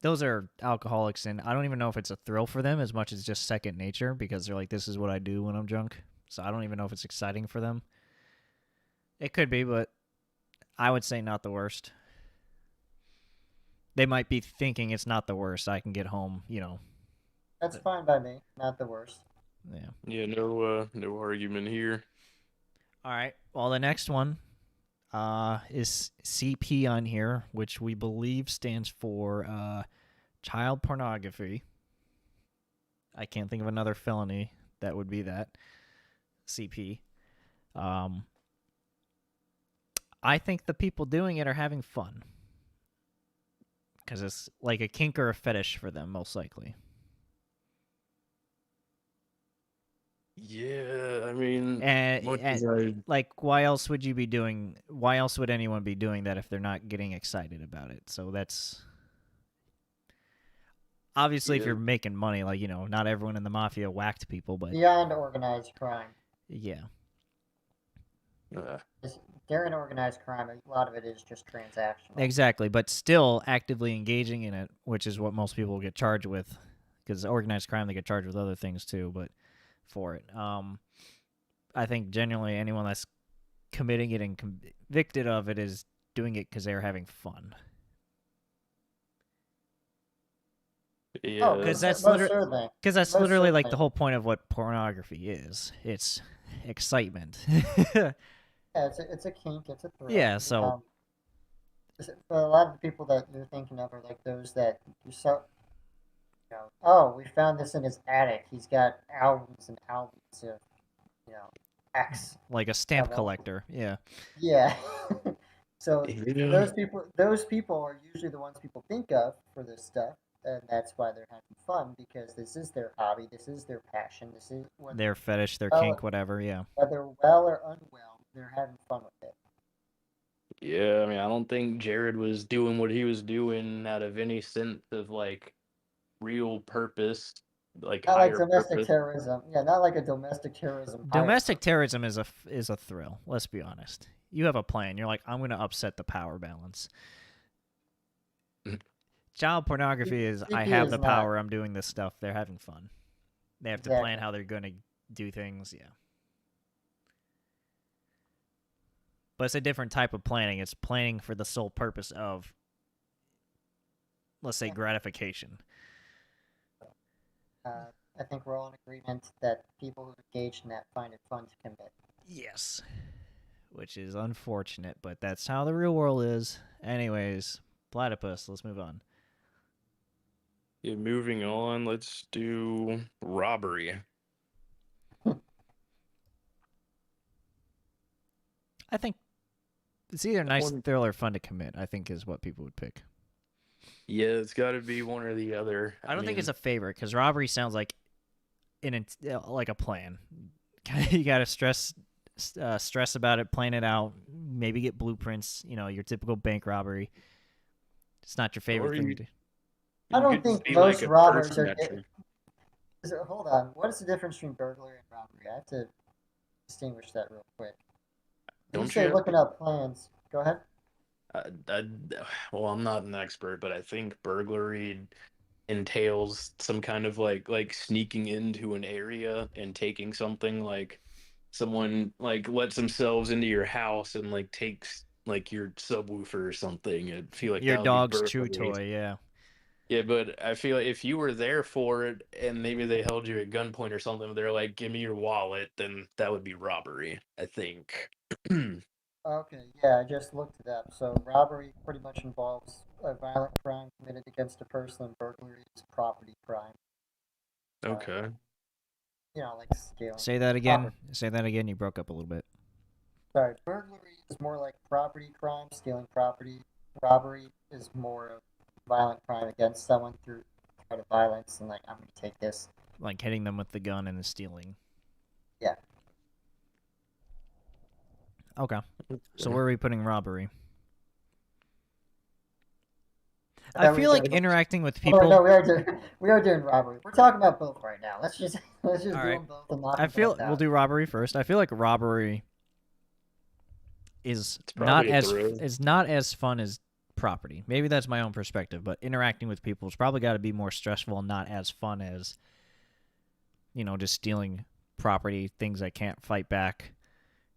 Those are alcoholics, and I don't even know if it's a thrill for them as much as just second nature, because they're like, this is what I do when I'm drunk. So I don't even know if it's exciting for them. It could be, but I would say not the worst. They might be thinking it's not the worst. I can get home, That's fine by me. Not the worst. Yeah. Yeah, no argument here. All right. Well, the next one is CP on here, which we believe stands for child pornography. I can't think of another felony that would be that. CP. I think the people doing it are having fun. Because it's like a kink or a fetish for them, most likely. Yeah, I mean, like, why else would you be doing? Why else would anyone be doing that if they're not getting excited about it? So that's obviously if you're making money, like not everyone in the mafia whacked people, but beyond organized crime. Yeah. During organized crime, a lot of it is just transactional. Exactly, but still actively engaging in it, which is what most people get charged with, because organized crime they get charged with other things too. But for it, I think genuinely anyone that's committing it and convicted of it is doing it because they're having fun. Yeah, because that's literally like the whole point of what pornography is. It's excitement. Yeah, it's a kink, it's a thrill. Yeah, so a lot of the people that you're thinking of are like those that oh, we found this in his attic. He's got albums and albums of X. Like a stamp collector, yeah. Yeah. So those people are usually the ones people think of for this stuff, and that's why they're having fun, because this is their hobby, this is their passion, this is what their fetish, their kink, whatever. Yeah. Whether well or unwell, they're having fun with it. Yeah, I mean, I don't think Jared was doing what he was doing out of any sense of like real purpose, like not higher like domestic purpose. terrorism. Yeah, not like a domestic terrorism. Domestic terrorism is a thrill. Let's be honest. You have a plan. You're like, I'm going to upset the power balance. Child pornography is, I CP have is the not. power, I'm doing this stuff. They're having fun. They have to plan Exactly. how they're going to do things. Yeah. But it's a different type of planning. It's planning for the sole purpose of, let's say, gratification. I think we're all in agreement that people who engage in that find it fun to commit. Yes. Which is unfortunate, but that's how the real world is. Anyways, Platypus, let's move on. Yeah, moving on, let's do robbery. I think it's either nice, One- thrill, or fun to commit, I think is what people would pick. Yeah, it's got to be one or the other. I don't think it's a favorite, because robbery sounds like like a plan. You got to stress about it, plan it out, maybe get blueprints, your typical bank robbery. It's not your favorite thing to do. I don't could think be most like a robbers person are. actually. Hold on. What is the difference between burglary and robbery? I have to distinguish that real quick. You Don't say you have looking up plans. Go ahead. well, I'm not an expert, but I think burglary entails some kind of like sneaking into an area and taking something. Like someone like lets themselves into your house and like takes like your subwoofer or something. I feel like Your that would be dog's chew burglary. toy, yeah. Yeah, but I feel like if you were there for it and maybe they held you at gunpoint or something, they're like, "Give me your wallet," then that would be robbery, I think. Okay, yeah, I just looked it up. So robbery pretty much involves a violent crime committed against a person, and burglary is property crime. Okay. Like stealing. Say that again. Say that again. You broke up a little bit. Sorry, burglary is more like property crime, stealing property. Robbery is more of violent crime against someone through threat of violence and like I'm gonna take this. Like hitting them with the gun and the stealing. Yeah. Okay. So where are we putting robbery? I feel like interacting with people. Oh no, we are doing robbery. We're talking about both right now. Let's just do them both and knock I them feel both out. we'll do robbery first. I feel like robbery is probably not a as thrill. is not as fun as property. Maybe that's my own perspective, but interacting with people has probably got to be more stressful and not as fun as just stealing property, things I can't fight back,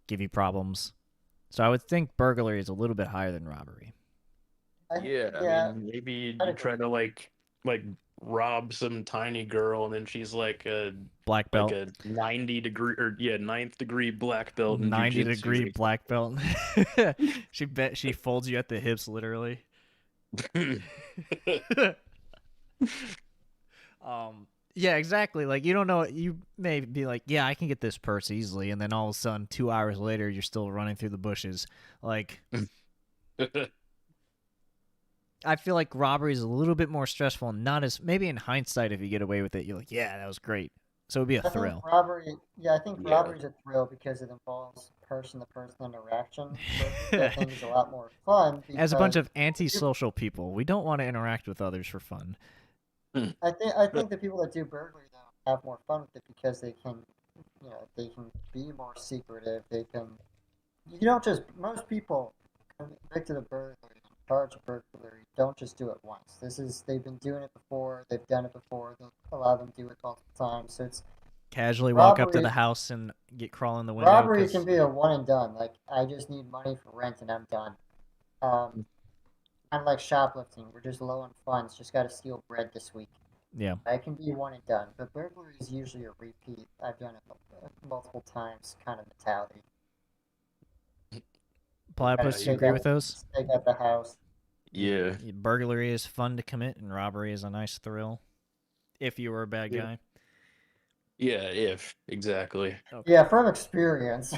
give you problems. So I would think burglary is a little bit higher than robbery. Yeah, I mean, maybe you try to like rob some tiny girl, and then she's like a Black belt. like a 90 degree or ninth degree black belt in 90-degree jujitsu. black belt. She folds you at the hips, literally. Yeah, exactly. Like you don't know. You may be like, yeah, I can get this purse easily, and then all of a sudden, 2 hours later, you're still running through the bushes. Like, I feel like robbery is a little bit more stressful, and not as maybe in hindsight, if you get away with it, you're like, yeah, that was great. So it'd be a thrill. I think robbery is a thrill because it involves person-to-person interaction. I think it's a lot more fun. As a bunch of antisocial people, we don't want to interact with others for fun. I think the people that do burglary though have more fun with it because they can be more secretive. Most people convicted of burglary, charged of burglary, don't just do it once. They've been doing it before. They've done it before. A lot of them do it multiple times. So it's casually walk up to the house and crawl in the window. Robbery can be a one and done. Like I just need money for rent and I'm done. Kind of like shoplifting. We're just low on funds. Just got to steal bread this week. Yeah. That can be one and done. But burglary is usually a repeat. I've done it multiple times kind of mentality. Platypus, you agree with those? Take out the house. Yeah. Burglary is fun to commit, and robbery is a nice thrill. If you were a bad guy. Yeah, exactly. Okay. Yeah, from experience.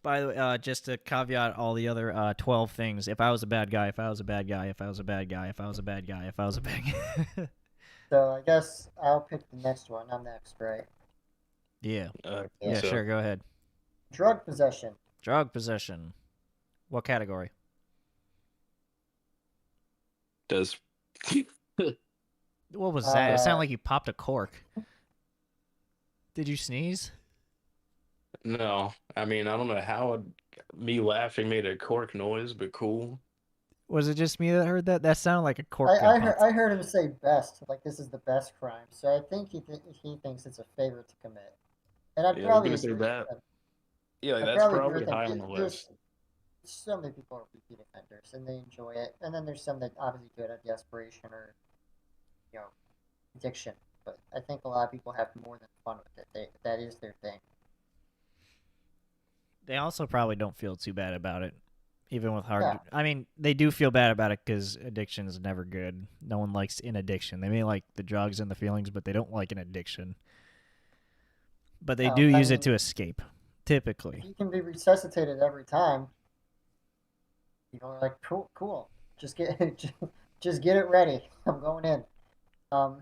By the way, just to caveat all the other 12 things, if I was a bad guy, if I was a bad guy, if I was a bad guy, if I was a bad guy, if I was a bad guy. So I guess I'll pick the next one. I'm next, right? Yeah. Yeah, sure, go ahead. Drug possession. Drug possession. What category? Does What was that? It sounded like you popped a cork. Did you sneeze? No, I mean I don't know how Me laughing made a cork noise, but cool. Was it just me that heard that? That sounded like a cork gun I heard pop. I heard him say best, like this is the best crime. So I think he thinks it's a favor to commit, and I'd Yeah, I was probably gonna say agree with that. him. Yeah, like, I'd that's probably agree probably with him. high on the There's list. so many people are repeat offenders and they enjoy it, and then there's some that obviously do it out of desperation or you know addiction. But I think a lot of people have more than fun with it. That is their thing. They also probably don't feel too bad about it, even with hard. Yeah. I mean, they do feel bad about it because addiction is never good. No one likes an addiction. They may like the drugs and the feelings, but they don't like an addiction. But they No, do I use it to mean, escape, if typically. you can be resuscitated every time, people are like, cool, cool. Just get just get it ready. I'm going in. Um,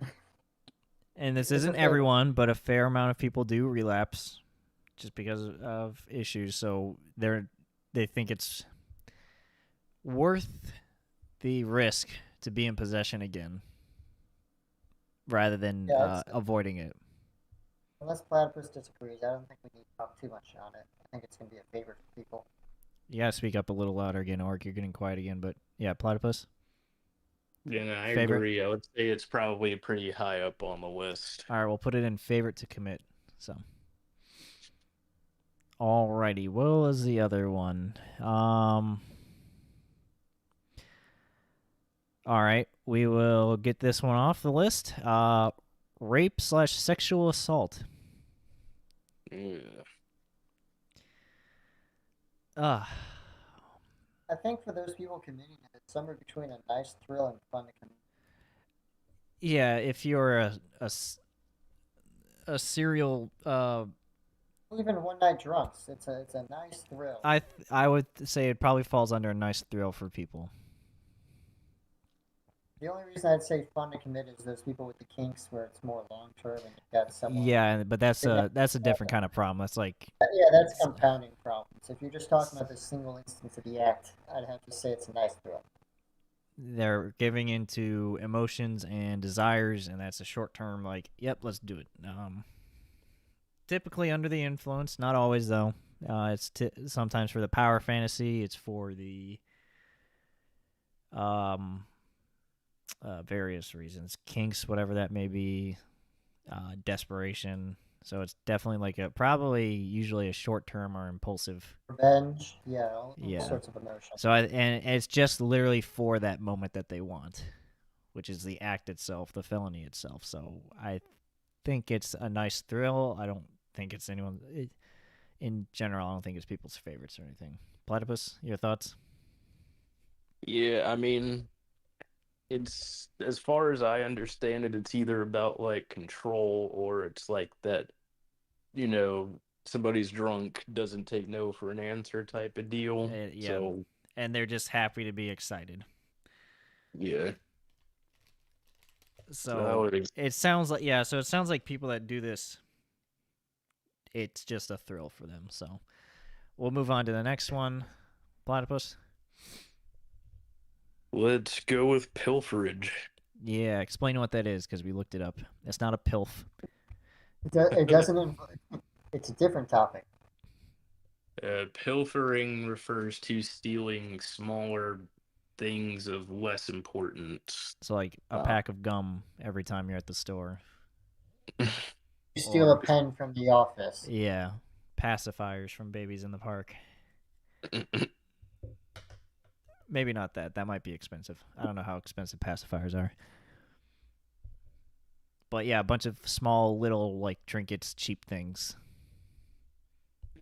And this it's a isn't favor. everyone, but a fair amount of people do relapse just because of issues. So they think it's worth the risk to be in possession again, rather than Yeah, avoiding it. unless Platypus disagrees, I don't think we need to talk too much on it. I think it's going to be a favor for people. You gotta speak up a little louder again, Orik. You're getting quiet again. But yeah, platypus. Yeah, no, I Favorite? agree. I would say it's probably pretty high up on the list. All right, we'll put it in favorite to commit. So, alrighty. What was the other one? All right, we will get this one off the list. Rape/sexual assault. Yeah. Uh, I think for those people committing it, it's somewhere between a nice thrill and fun to commit. yeah. If you're a serial, Even one night drunks, it's a nice thrill. I would say it probably falls under a nice thrill for people. The only reason I'd say fun to commit is those people with the kinks where it's more long term and you've got someone. Yeah, but that's They never a different kind of problem. That's like Yeah, that's compounding problems. If you're just talking about the single instance of the act, I'd have to say it's a nice thrill. they're giving into emotions and desires, and that's a short term. Like, yep, let's do it. Typically under the influence, not always though. It's sometimes for the power fantasy. It's for the various reasons, kinks, whatever that may be, desperation. So it's definitely like probably usually a short term or impulsive. Revenge, yeah, all Yeah. sorts of emotions. So and it's just literally for that moment that they want, which is the act itself, the felony itself. So I think it's a nice thrill. I don't think it's in general. I don't think it's people's favorites or anything. Platypus, your thoughts? Yeah, I mean, it's as far as I understand it, it's either about like control or it's like that, you know, somebody's drunk doesn't take no for an answer type of deal. Yeah, So, and they're just happy to be excited. yeah. So I So would it sounds like So it sounds like people that do this, it's just a thrill for them. So we'll move on to the next one. Platypus. let's go with pilferage. Yeah, explain what that is because we looked it up. It's not a pilf. It doesn't. It's a different topic. Pilfering refers to stealing smaller things of less importance. So like a Oh. pack of gum every time you're at the store. You steal a Or- pen from the office. Yeah, pacifiers from babies in the park. Maybe not that. That might be expensive. I don't know how expensive pacifiers are. But yeah, a bunch of small little like trinkets, cheap things.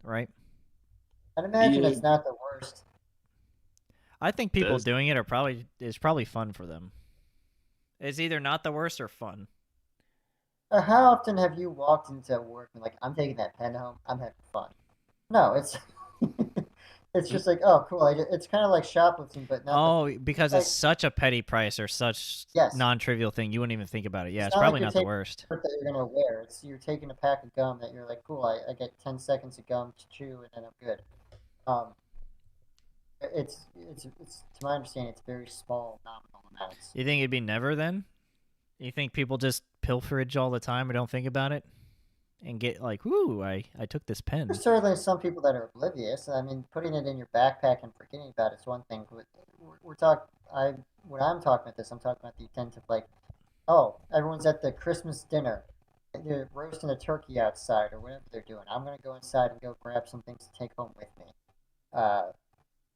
Right? I'd imagine Yeah. it's not the worst. I think people Does- doing it is probably fun for them. It's either not the worst or fun. How often have you walked into work and like, I'm taking that pen home, I'm having fun? No, it's it's just like, oh, cool. It's kind of like shoplifting, but not. Oh, because like- it's such a petty price or such Yes. non-trivial thing, you wouldn't even think about it. Yeah, It's it's not like probably you're not the taking- worst. That you're gonna wear. It's you're taking a pack of gum that you're like, cool. I get 10 seconds of gum to chew and then I'm good. It's to my understanding, it's very small nominal amounts. You think it'd be never then? You think people just pilferage all the time or don't think about it? and get like, "Ooh, I took this pen." There's certainly some people that are oblivious. I mean, putting it in your backpack and forgetting about it's one thing. But we're talking. When I'm talking about this, I'm talking about the intent of like, oh, everyone's at the Christmas dinner. They're roasting a turkey outside or whatever they're doing. I'm gonna go inside and go grab some things to take home with me. Uh,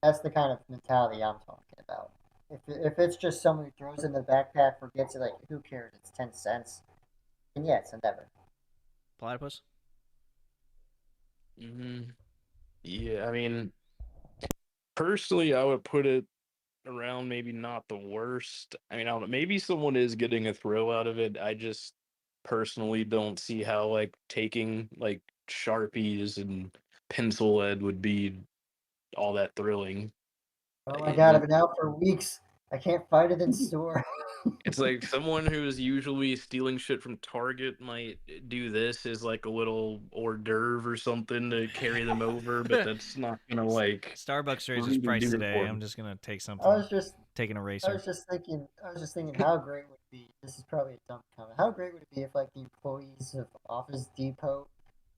that's the kind of mentality I'm talking about. If it's just someone who throws it in the backpack, forgets it, like who cares? It's 10 cents. And yeah, it's endeavor. Platypus. Yeah, I mean, personally, I would put it around maybe not the worst. I mean, I don't know. Maybe someone is getting a thrill out of it. I just personally don't see how like taking like Sharpies and pencil lead would be all that thrilling. Oh my god, I've It- been out for weeks. I can't find it in store. It's like someone who's usually stealing shit from Target might do this as like a little hors d'oeuvre or something to carry them over, but that's not gonna like Starbucks raised its really price do it today. for I'm them. just gonna take I something. was just Take an I eraser. was just thinking how great would it be. This is probably a dumb comment. How great would it be if like the employees of Office Depot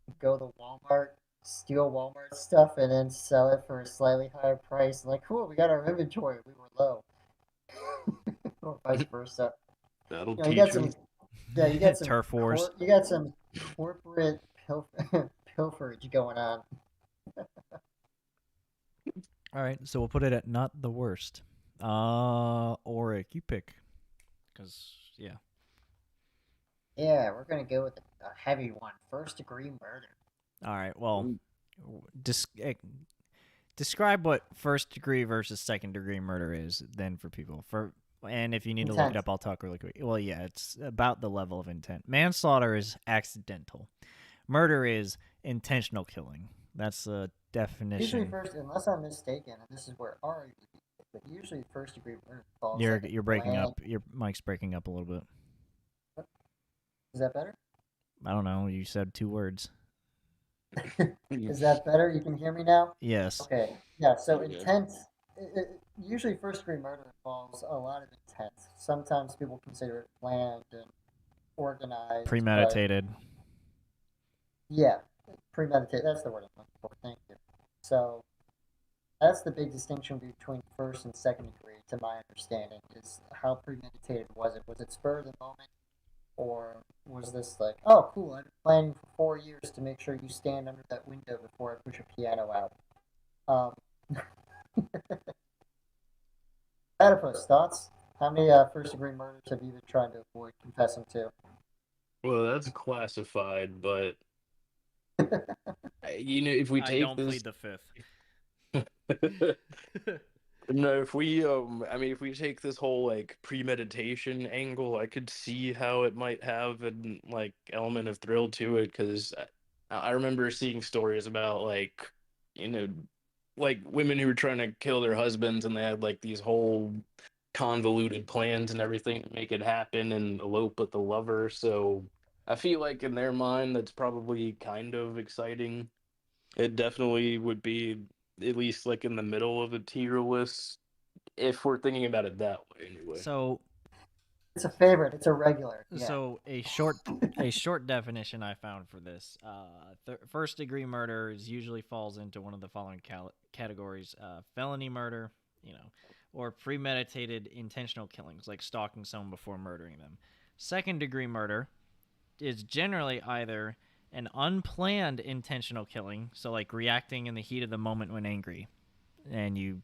would go to Walmart, steal Walmart stuff, and then sell it for a slightly higher price? Like, cool, we got our inventory. We were low, or vice versa. That'll You know, you got teach some them. yeah, you got some Turf wars. you got some corporate pilferage going on. All right, so we'll put it at not the worst. Orik, you pick. Cause yeah. Yeah, we're gonna go with a heavy one. First degree murder. All right. Well, describe what first degree versus second degree murder is then for people. And if you need to look it Intent. up, I'll talk really quick. Well, yeah, it's about the level of intent. Manslaughter is accidental. Murder is intentional killing. That's the definition. Usually first, unless I'm mistaken, and this is where Ari would be, but usually first degree murder falls You're like a you're breaking bland. up. Your mic's breaking up a little bit. Is that better? I don't know. You said 2 words. Is that better? You can hear me now? Yes. Okay. Yeah, so Okay. intent, usually first degree murder involves a lot of intent. Sometimes people consider it planned and organized. But Premeditated. yeah, premeditated, that's the word I'm looking for. Thank you. So that's the big distinction between first and second degree, to my understanding, is how premeditated was it? Was it spur of the moment? Or was this like, oh, cool, I've been planning for 4 years to make sure you stand under that window before I push a piano out? Platypus, thoughts? How many first degree murders have you been trying to avoid confessing to? Well, that's classified, but if we I take don't this, plead the fifth. no, if we take this whole like premeditation angle, I could see how it might have an like element of thrill to it because I remember seeing stories about like you know like women who were trying to kill their husbands and they had like these whole convoluted plans and everything to make it happen and elope with the lover. So I feel like in their mind that's probably kind of exciting. It definitely would be at least like in the middle of a tier list if we're thinking about it that way anyway. So It's a favorite. It's a regular. Yeah. So a short definition I found for this: first degree murder usually falls into one of the following categories: felony murder, or premeditated intentional killings, like stalking someone before murdering them. Second degree murder is generally either an unplanned intentional killing, so like reacting in the heat of the moment when angry, and you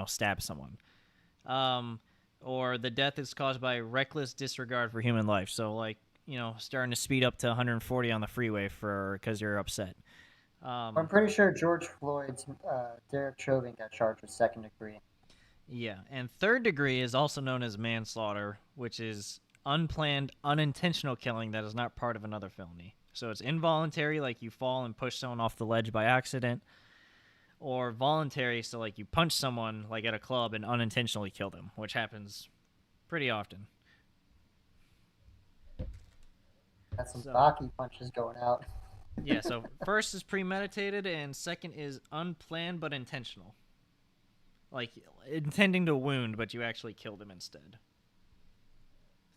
stab someone. Or the death is caused by reckless disregard for human life. So, like, starting to speed up to 140 on the freeway because you're upset. I'm pretty sure George Floyd's Derek Chauvin got charged with second degree. Yeah, and third degree is also known as manslaughter, which is unplanned, unintentional killing that is not part of another felony. So it's involuntary, like you fall and push someone off the ledge by accident, or voluntary, so like you punch someone like at a club and unintentionally kill them, which happens pretty often. Got some Baki punches going out. Yeah, so first is premeditated and second is unplanned but intentional. Like intending to wound, but you actually killed him instead.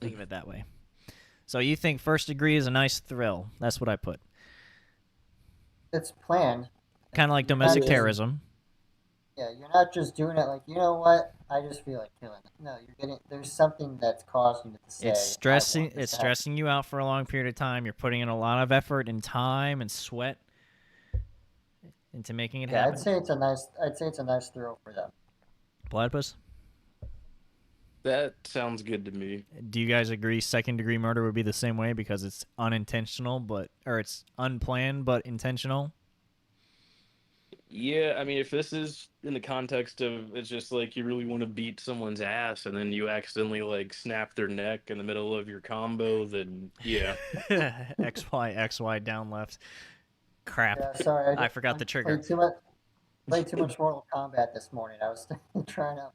Think of it that way. So you think first degree is a nice thrill? That's what I put. It's planned. Kind of like You're not domestic just- terrorism. Yeah, you're not just doing it like, you know what? I just feel like killing it. No, you're getting. There's something that's causing you to say. It's "I stressing. want this It's to happen." stressing you out for a long period of time. You're putting in a lot of effort and time and sweat into making it Yeah, happen. I'd say it's a nice thrill for them. Platypus, That sounds good to me. do you guys agree second degree murder would be the same way because it's unintentional, or it's unplanned but intentional? Yeah, I mean, if this is in the context of it's just like you really want to beat someone's ass and then you accidentally like snap their neck in the middle of your combo, then yeah. XY down left. Crap. Yeah, sorry, I forgot the trigger. Played too much Mortal Kombat this morning. I was trying out.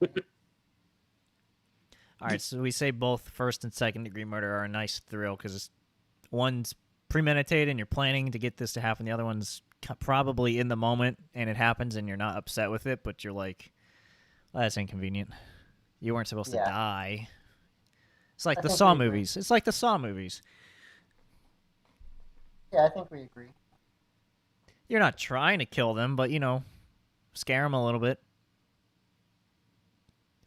All right, so we say both first and second degree murder are a nice thrill because one's premeditated and you're planning to get this to happen. The other one's probably in the moment and it happens and you're not upset with it, but you're like, well, that's inconvenient. You weren't supposed to Yeah. die. It's like I the think Saw we agree. movies. It's like the Saw movies. Yeah, I think we agree. You're not trying to kill them, but, scare them a little bit.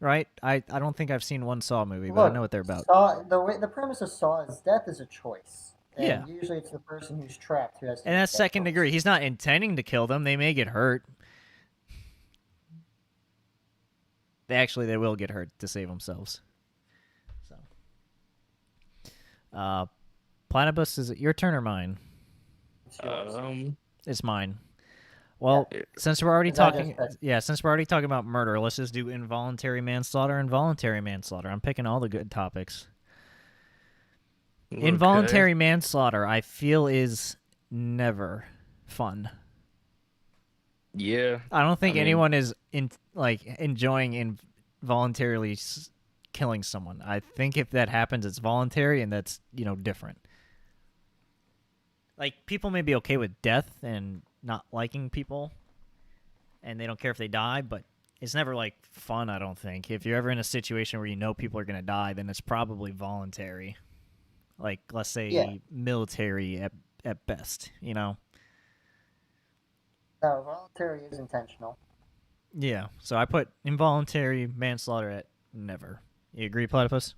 Right? I don't think I've seen one Saw movie, but I know what they're about. Saw, the premise of Saw is death is a choice. And Yeah. usually it's the person who's trapped who has to And make that's that second choice. degree. He's not intending to kill them. They may get hurt. They will get hurt to save themselves. So, Platypus, is it your turn or mine? It's yours. It's mine. Well, since we're already talking about murder, let's just do involuntary manslaughter and voluntary manslaughter. I'm picking all the good topics. Involuntary manslaughter, I feel, is never fun. Yeah. I don't think I mean- anyone is enjoying involuntarily killing someone. I think if that happens, it's voluntary, and that's different. Like, people may be okay with death and not liking people, and they don't care if they die, but it's never like fun. I don't think. If you're ever in a situation where people are gonna die, then it's probably voluntary. Like, let's say military at best. No, voluntary is intentional. Yeah. So I put involuntary manslaughter at never. You agree, Platypus?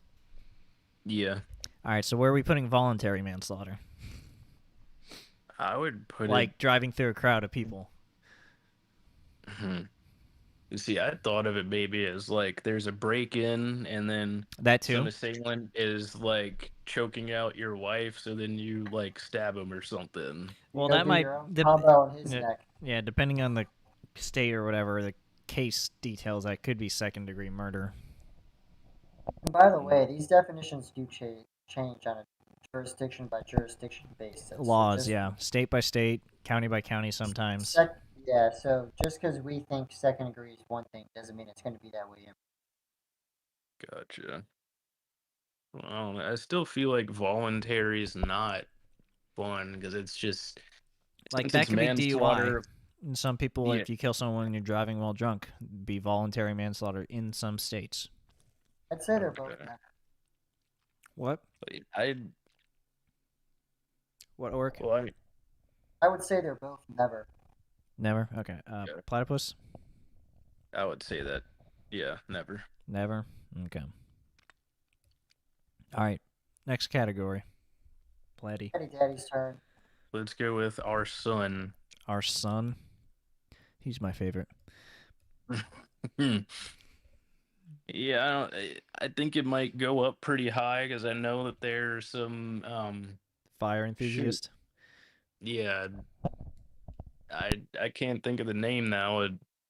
Yeah. All right. So where are we putting voluntary manslaughter? I would put Like driving through a crowd of people. You see, I thought of it maybe as like there's a break-in and then That some too. assailant is like choking out your wife, so then you like stab him or something. Well, Go that do might your own combo on his yeah. neck. Yeah, depending on the state or whatever, the case details, that could be second-degree murder. And by the way, these definitions do change on a jurisdiction by jurisdiction basis. Laws, yeah. State by state, county by county sometimes. Yeah, so just because we think second degree is one thing doesn't mean it's going to be that way. Gotcha. Well, I still feel like voluntary is not fun because it's just Like, since that it's could be manslaughter. DUI. And some people, Yeah. if you kill someone and you're driving while drunk, be voluntary manslaughter in some states. I'd say they're both Okay. never. What? What, Orik? Well, I would say they're both never. Never? Okay. Yeah. Platypus? I would say that. Yeah, never. Never? Okay. All right. Next category. Platy. Daddy's turn. Let's go with our son. Our son. He's my favorite. Yeah, I think it might go up pretty high because I know that there's some Fire enthusiast. yeah, I can't think of the name now,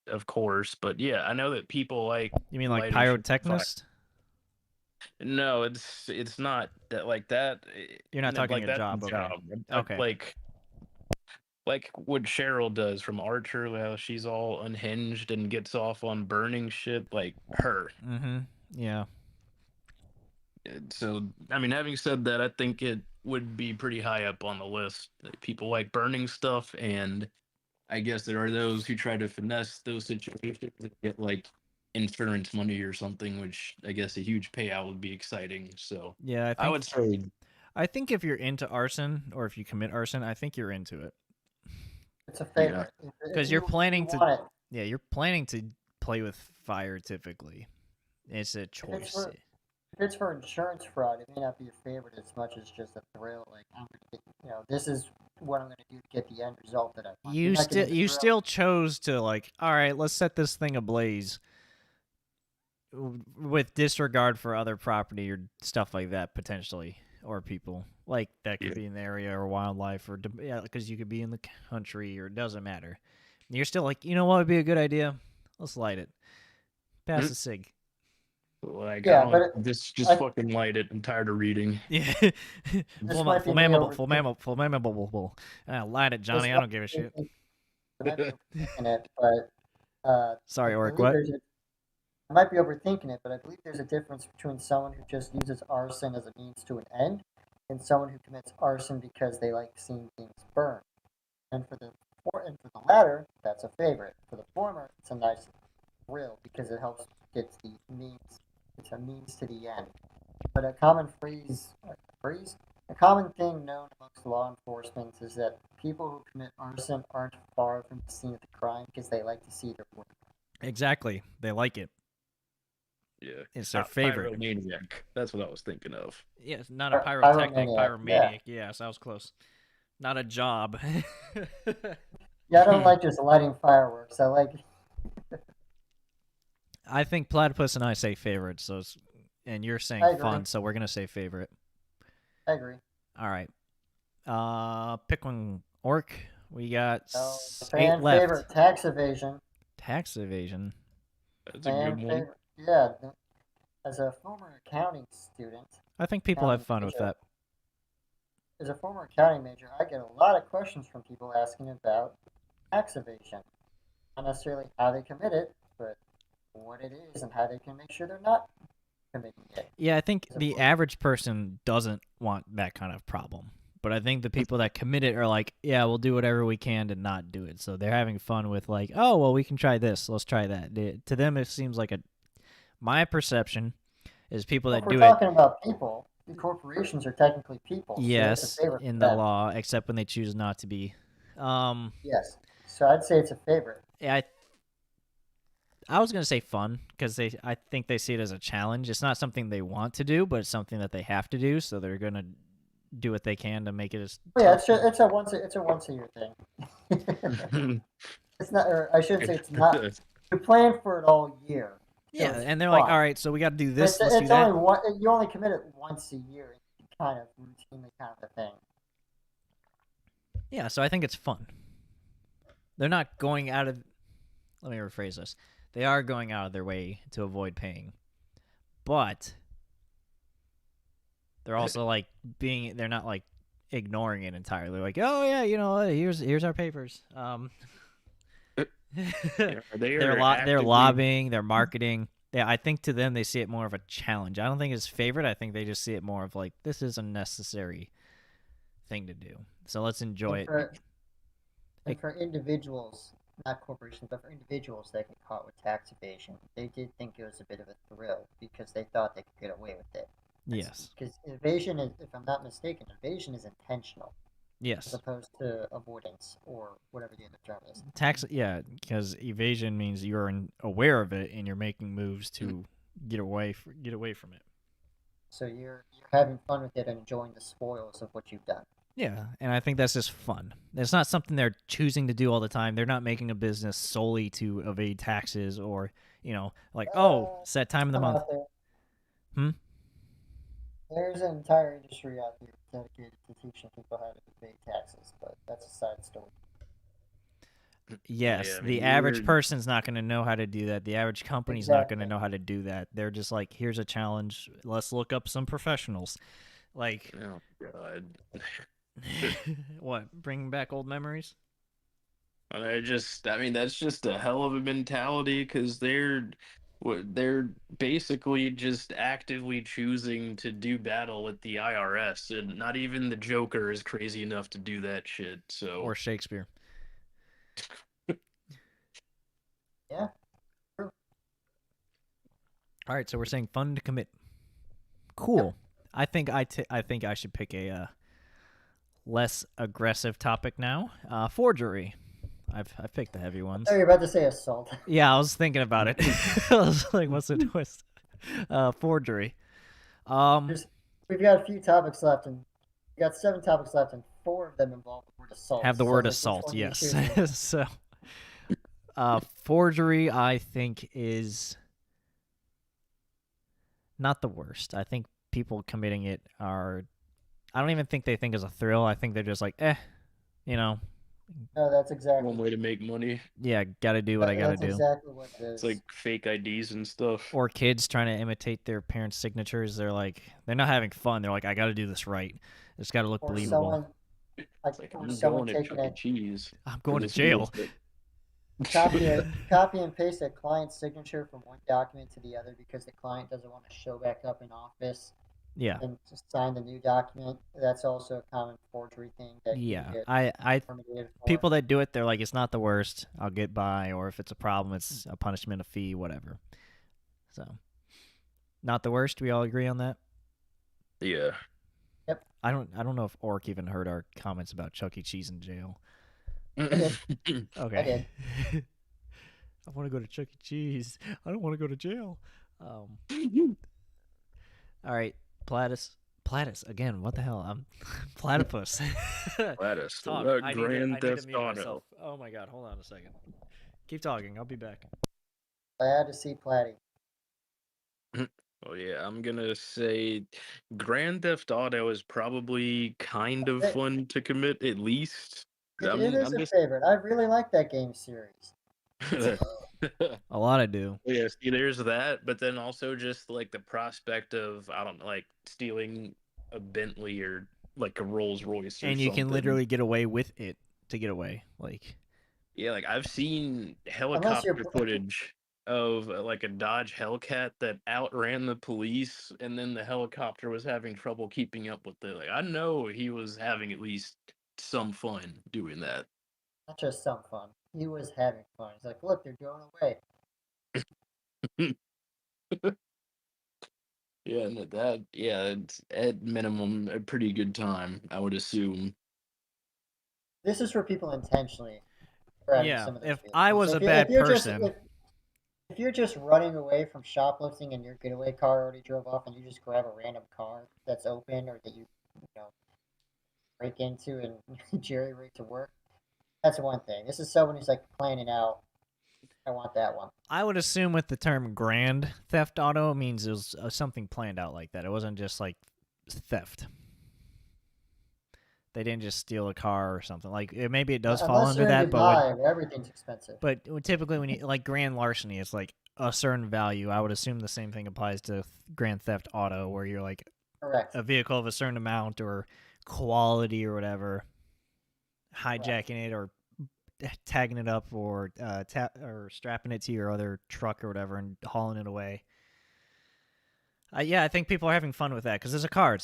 of course, but yeah, I know that people like. You mean like lighting shit on fire. pyrotechnist? No, it's not that like that. You're not no, talking like a that's job, a okay. Okay. Like what Cheryl does from Archer, how she's all unhinged and gets off on burning shit, like her. Mm-hmm. Yeah. So, I mean, having said that, I think it would be pretty high up on the list. People like burning stuff, and I guess there are those who try to finesse those situations and get like insurance money or something, which I guess a huge payout would be exciting. So, Yeah, I would say I think if you're into arson or if you commit arson, I think you're into it. It's a favorite. Because you're planning to, want it, yeah, you're planning to play with fire typically. It's a choice. if it's for insurance fraud, it may not be a favorite as much as just a thrill. Like I'm gonna get, this is what I'm gonna do to get the end result that I want. You still chose to like, all right, let's set this thing ablaze with disregard for other property or stuff like that potentially, or people like that could be in the area or wildlife or because you could be in the country or it doesn't matter. And you're still like, you know what would be a good idea? Let's light it. Pass the cig. Like, Yeah, I but don't, just fucking light it. I'm tired of reading. Yeah. Flammable. Light it, Johnny. I don't give a shit. Sorry, Orik, what? I might be overthinking it, but I believe there's a difference between someone who just uses arson as a means to an end and someone who commits arson because they like seeing things burn. And for the latter, that's a favorite. For the former, it's a nice thrill because it helps get the means. It's a means to the end. But a common a common thing known amongst law enforcement is that people who commit arson aren't far from the scene of the crime because they like to see their work. Exactly. They like it. Yeah. It's their favorite. Pyromaniac. That's what I was thinking of. Yes, not a pyrotechnic, pyromaniac. Yeah. Yes, that was close. Not a job. Yeah, I don't like just lighting fireworks. I think Platypus and I say favorite, and you're saying fun, so we're gonna say favorite. I agree. All right. Pick one, Orik. We got 8 left. Favorite, tax evasion. Tax evasion. That's a good one. Yeah, as a former accounting student, I think people have fun with that. As a former accounting major, I get a lot of questions from people asking about tax evasion. Not necessarily how they commit it, but what it is and how they can make sure they're not committing it. Yeah, I think the average person doesn't want that kind of problem. But I think the people that commit it are like, yeah, we'll do whatever we can to not do it. So they're having fun with like, oh, well, we can try this. Let's try that. To them, it seems like my perception is people that do it. We're talking about people. The corporations are technically people. Yes, so in the law, except when they choose not to be. Yes. So I'd say it's a favorite. Yeah, I was going to say fun because I think they see it as a challenge. It's not something they want to do, but it's something that they have to do. So they're going to do what they can to make it as. Yeah, it's a once a year thing. It's not, or I should say, it's not. You plan for it all year. So yeah, and they're like, all right, so we got to do this. Let's do that. You only commit it once a year, kind of routinely, kind of a thing. Yeah, so I think it's fun. They're not going out of. Let me rephrase this. They are going out of their way to avoid paying, but they're also like they're not like ignoring it entirely. Like, oh yeah, here's our papers. They're lobbying, they're marketing. Yeah, I think to them they see it more of a challenge. I don't think it's favorite. I think they just see it more of like this is a necessary thing to do. So let's enjoy it. And for individuals, not corporations, but for individuals that get caught with tax evasion, they did think it was a bit of a thrill because they thought they could get away with it. Yes. Because evasion is, if I'm not mistaken, evasion is intentional. Yes. As opposed to avoidance or whatever the other term is. Because evasion means you're aware of it and you're making moves to get away from it. So you're having fun with it and enjoying the spoils of what you've done. Yeah, and I think that's just fun. It's not something they're choosing to do all the time. They're not making a business solely to evade taxes or, set time of the month. There's an entire industry out there dedicated to teaching people how to evade taxes, but that's a side story. Yes, the average person's not going to know how to do that. The average company's not going to know how to do that. They're just like, here's a challenge. Let's look up some professionals. Like, oh God. What? Bringing back old memories? That's just a hell of a mentality because they're basically just actively choosing to do battle with the IRS, and not even the Joker is crazy enough to do that shit. So or Shakespeare. Yeah. True. All right, so we're saying fun to commit. Cool. I think I should pick a less aggressive topic now. Forgery. I've picked the heavy ones. Oh, you're about to say assault. Yeah, I was thinking about it. I was like, what's the twist? Forgery. We've got a few topics left, and we got 7 topics left, and 4 of them involve the word assault. Have the So word which assault, one are you yes. choosing? So, forgery, I think, is not the worst. I think people committing it are. I don't even think they think it's a thrill. I think they're just like, you know, No, that's exactly. One way to make money. yeah, gotta do what I gotta That's do. exactly what it is. It's like fake IDs and stuff. Or kids trying to imitate their parents' signatures. They're like, they're not having fun. They're like, I gotta do this right. It's gotta look or believable. someone, It's like or I'm someone going to taking Chuck E. a Cheese. I'm for going to this jail. bullshit. copy and paste a client's signature from one document to the other because the client doesn't want to show back up in office Yeah. and just sign the new document. That's also a common forgery thing that you Yeah. get I terminated for. people that do it, they're like, it's not the worst. I'll get by. Or if it's a problem, it's a punishment, a fee, whatever. So, not the worst. We all agree on that. Yeah. I don't know if Orik even heard our comments about Chuck E. Cheese in jail. did. Okay. I want to go to Chuck E. Cheese. I don't want to go to jail. All right, Platypus again. What the hell? I'm Platypus. Platypus, Talk. the I Grand need to Theft mute Auto. myself. Oh my god, hold on a second. Keep talking. I'll be back. Glad to see Platty. Oh yeah, I'm gonna say Grand Theft Auto is probably kind of It- fun to commit at least. It is a favorite. I really like that game series. A lot I do. Yeah, see, there's that, but then also just like the prospect of I don't know, like stealing a Bentley or like a Rolls Royce or And you something. can literally get away with it to get away. Like, Yeah, like I've seen Unless you're helicopter footage of like a Dodge Hellcat that outran the police, and then the helicopter was having trouble keeping up with it. Like I know he was having at least some fun doing that. not just some fun. He was having fun. He's like, look, they're going away. Yeah, and it's at minimum a pretty good time, I would assume. This is for people intentionally grabbing yeah, some of those if vehicles. I was So a if bad you're person, if you're just running away from shoplifting and your getaway car already drove off, and you just grab a random car that's open or that you break into and jerry rig to work, that's one thing. This is someone who's like planning out. I want that one. I would assume with the term Grand Theft Auto, it means it was something planned out like that. It wasn't just like theft. They didn't just steal a car or something. Like maybe it does fall Unless under you're that, in but Dubai, where everything's expensive. but typically when you like grand larceny, it's like a certain value. I would assume the same thing applies to Grand Theft Auto, where you're like Correct. a vehicle of a certain amount or quality or whatever, hijacking it or tagging it up or or strapping it to your other truck or whatever and hauling it away. Yeah, I think people are having fun with that because it's a car.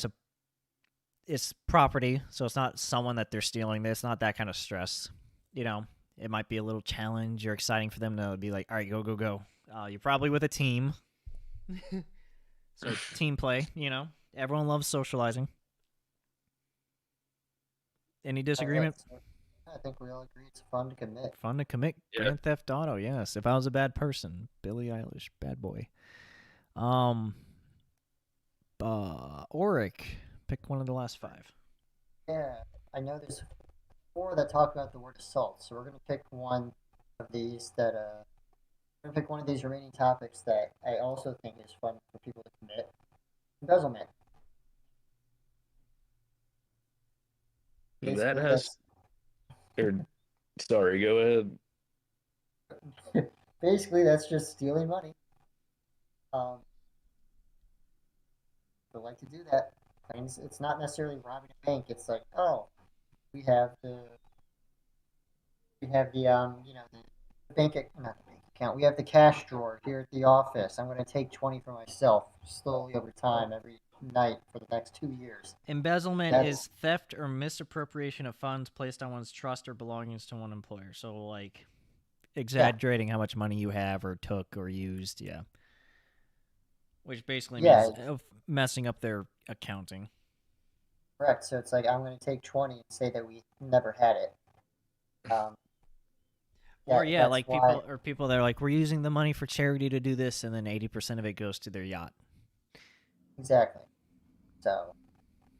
It's property, so it's not someone that they're stealing. It's not that kind of stress. It might be a little challenge or exciting for them to be like, all right, go, go, go. You're probably with a team. So team play, Everyone loves socializing. Any disagreement? I think we all agree it's fun to commit. Fun to commit. Yeah. Grand Theft Auto, yes. If I was a bad person, Billie Eilish, bad boy. Orik, pick one of the last 5. Yeah, I know there's 4 that talk about the word assault, so we're gonna pick one of these that we're gonna pick one of these remaining topics that I also think is fun for people to commit. Embezzlement. That has. Sorry, go ahead. Basically, that's just stealing money. They like to do that. And it's not necessarily robbing a bank. It's like, oh, we have the the bank not the bank account. We have the cash drawer here at the office. I'm going to take 20 for myself slowly over time every night for the next 2 years. Embezzlement is theft or misappropriation of funds placed on one's trust or belongings to one employer. So, like, exaggerating how much money you have or took or used, yeah. Which basically means messing up their accounting. Correct. So it's like I'm going to take 20 and say that we never had it. Or that's like why, people that are like, we're using the money for charity to do this, and then 80% of it goes to their yacht. exactly. So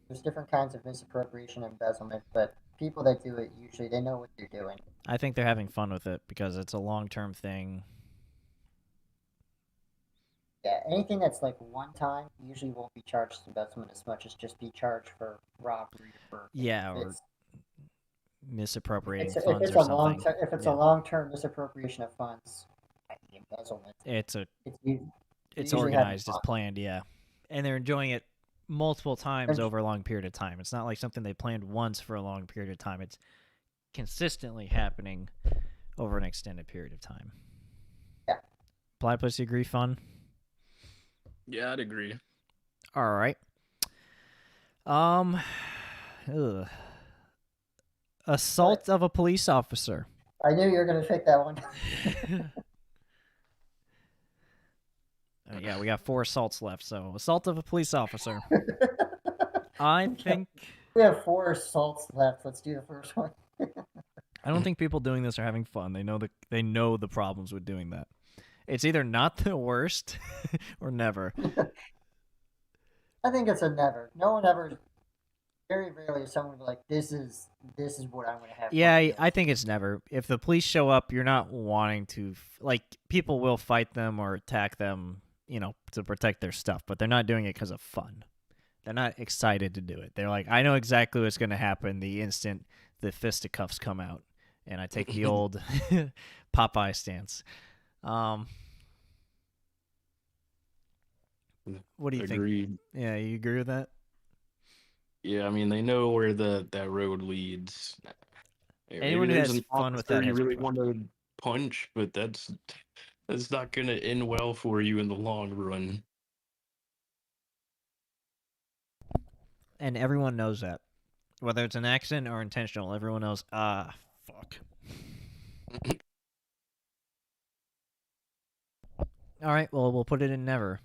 there's different kinds of misappropriation and embezzlement, but people that do it usually they know what they're doing. I think they're having fun with it because it's a long-term thing. Yeah, anything that's like one time usually won't be charged as investment as much as just be charged for robbery or Yeah, if or it's misappropriating if funds it's or a long something. if it's Yeah. a long-term misappropriation of funds, embezzlement. It's They're usually having organized, it's fun. planned, yeah. And they're enjoying it multiple times And over a long period of time. It's not like something they planned once for a long period of time. It's consistently happening over an extended period of time. Yeah. Platypus, you agree? Fun? Yeah, I'd agree. All right. Assault of a police officer. I knew you were going to pick that one. Yeah, we got 4 assaults left. So, assault of a police officer. I think We have 4 assaults left. Let's do the first one. I don't think people doing this are having fun. They know the problems with doing that. It's either not the worst or never. I think it's a never. No one ever. Very rarely is someone like, "This is what I'm going to have." Yeah, fun I think it's never. If the police show up, you're not wanting to like people will fight them or attack them, to protect their stuff, but they're not doing it because of fun. They're not excited to do it. They're like, I know exactly what's going to happen the instant the fisticuffs come out, and I take the old Popeye stance. What do you Agreed. think? Yeah, you agree with that? Yeah, I mean they know where that road leads. Anyone Maybe who there's has an fun with officer that you has really want to punch, but that's not gonna end well for you in the long run. and everyone knows that. Whether it's an accident or intentional, everyone knows, fuck. All right, well, we'll put it in never.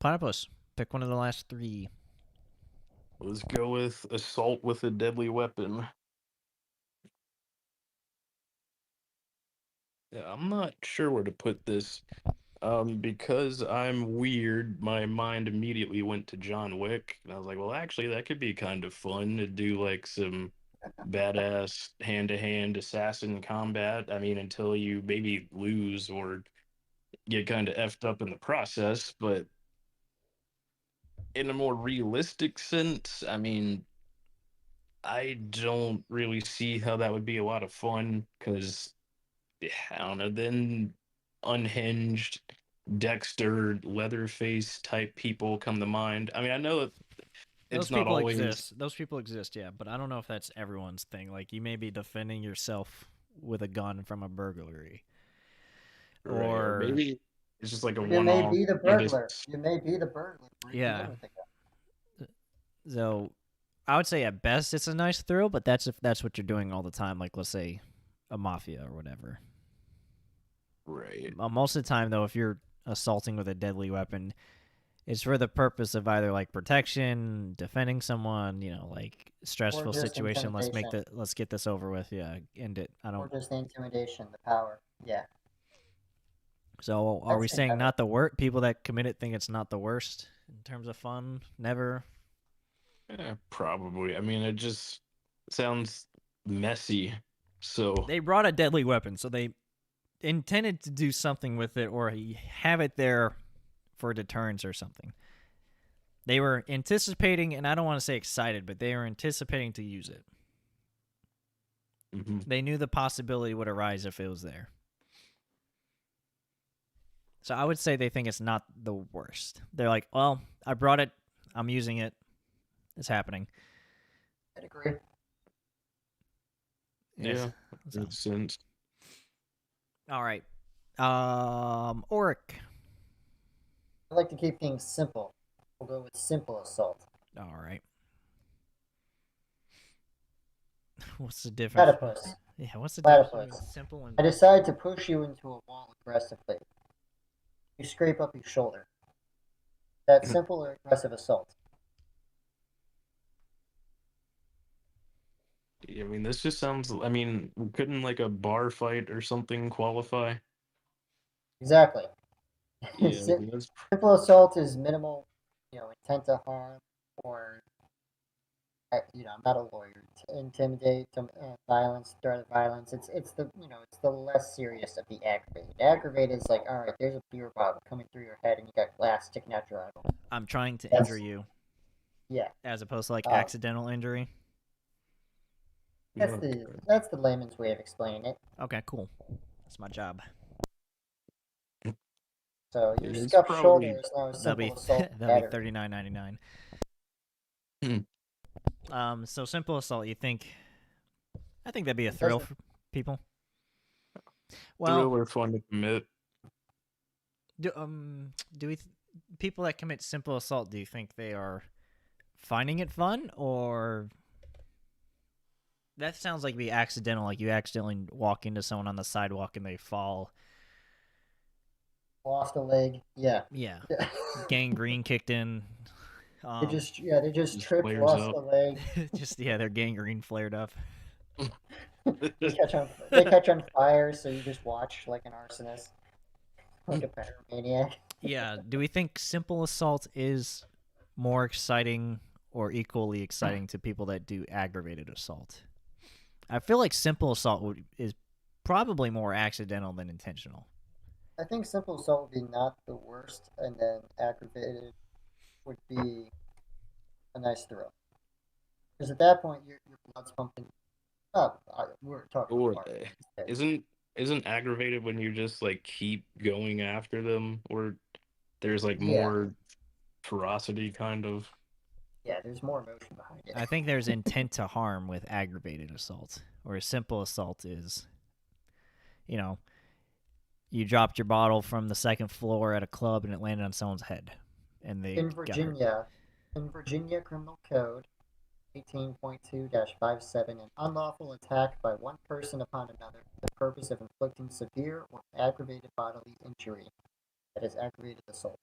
Platypus, pick one of the last 3. Let's go with assault with a deadly weapon. Yeah, I'm not sure where to put this. Because I'm weird, my mind immediately went to John Wick, and I was like, well, actually, that could be kind of fun to do like some badass hand-to-hand assassin combat. I mean, until you maybe lose or get kind of effed up in the process, but in a more realistic sense, I mean, I don't really see how that would be a lot of fun because I don't know, then unhinged Dexter, Leatherface type people come to mind. I mean, I know that Those it's not people always exist. Those people exist, yeah, but I don't know if that's everyone's thing. Like, you may be defending yourself with a gun from a burglary. right, or Or, maybe it's just like a You may one-off. be the You just burglar. You may be the burglar. Breaking in yeah. with a gun. So, I would say at best it's a nice thrill, but that's if that's what you're doing all the time. Like, let's say a mafia or whatever. right. Most of the time, though, if you're assaulting with a deadly weapon, it's for the purpose of either like protection, defending someone, like stressful just situation. intimidation. Let's get this over with. Yeah, end it. I Or don't. just the intimidation, the power. Yeah. So are I'd we say saying never. not the worst? People that commit it think it's not the worst in terms of fun. Never. Probably. I mean, it just sounds messy. So, They brought a deadly weapon, so they intended to do something with it or have it there for deterrence or something. They were anticipating, and I don't want to say excited, but they were anticipating to use it. mhm. They knew the possibility would arise if it was there. So I would say they think it's not the worst. They're like, well, I brought it. I'm using it. It's happening. I'd agree. Yeah, So, makes sense. all right. Orik. I like to keep things simple. We'll go with simple assault. All right. What's the difference? Platypus. Yeah, what's the difference between Platypus. simple and... I decide to push you into a wall aggressively. You scrape up your shoulder. That simple or aggressive assault. I mean, this just sounds. I mean, couldn't like a bar fight or something qualify? Exactly. Yeah, I mean, that's Simple assault is minimal, intent to harm, or I'm not a lawyer. To intimidate, violence, threat of violence. It's the less serious of the aggravated. Aggravated is like, all right, there's a beer bottle coming through your head, and you got glass sticking out your eyeball. I'm trying to That's injure you, yeah. as opposed to like Um, accidental injury. that's okay. the layman's way of explaining it. Okay, cool. That's my job. So your It's scuffed probably. shoulder is now a That'll be simple assault that'll be battery. $39.99. Hmm. So simple assault. You think? I think that'd be a It thrill doesn't for people. Well, Thrill or fun to commit. do we people that commit simple assault? Do you think they are finding it fun, or that sounds like be accidental? Like you accidentally walk into someone on the sidewalk and they fall. lost a leg. Yeah. Yeah, gangrene kicked in. They just Just tripped, flares lost up. a leg. just their gangrene flared up. They catch on fire, so you just watch like an arsonist, like a pyromaniac. Yeah. Do we think simple assault is more exciting or equally exciting to people that do aggravated assault? I feel like simple assault is probably more accidental than intentional. I think simple assault would be not the worst, and then aggravated would be a nice thrill. Because at that point, your blood's pumping. We're talking Or about bar. isn't aggravated when you just like keep going after them, or there's like Yeah, more ferocity kind of. yeah. There's more emotion behind it. I think there's intent to harm with aggravated assault, whereas simple assault is, you know, you dropped your bottle from the second floor at a club and it landed on someone's head, and they In got hurt. Virginia Criminal Code 18.2-57, an unlawful attack by one person upon another for the purpose of inflicting severe or aggravated bodily injury. That is aggravated assault.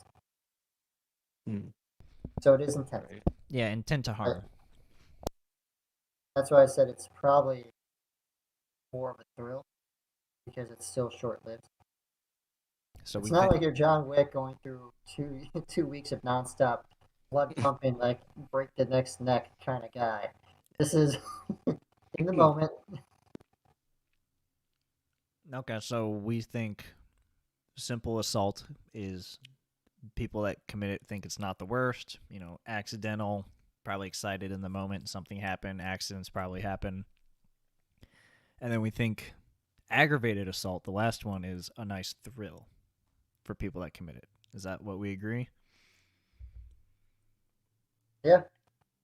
Hmm. So it is intent. Right. Yeah, intent to harm. That's why I said it's probably more of a thrill because it's still short-lived. So It's we not think, like you're John Wick going through 2 weeks of nonstop blood pumping, like break the next neck kind of guy. This is in the moment. okay, so we think simple assault is people that commit it think it's not the worst. You know, accidental, probably excited in the moment, something happened, accidents probably happen. And then we think aggravated assault, the last one, is a nice thrill for people that commit it. Is that what we agree? Yeah,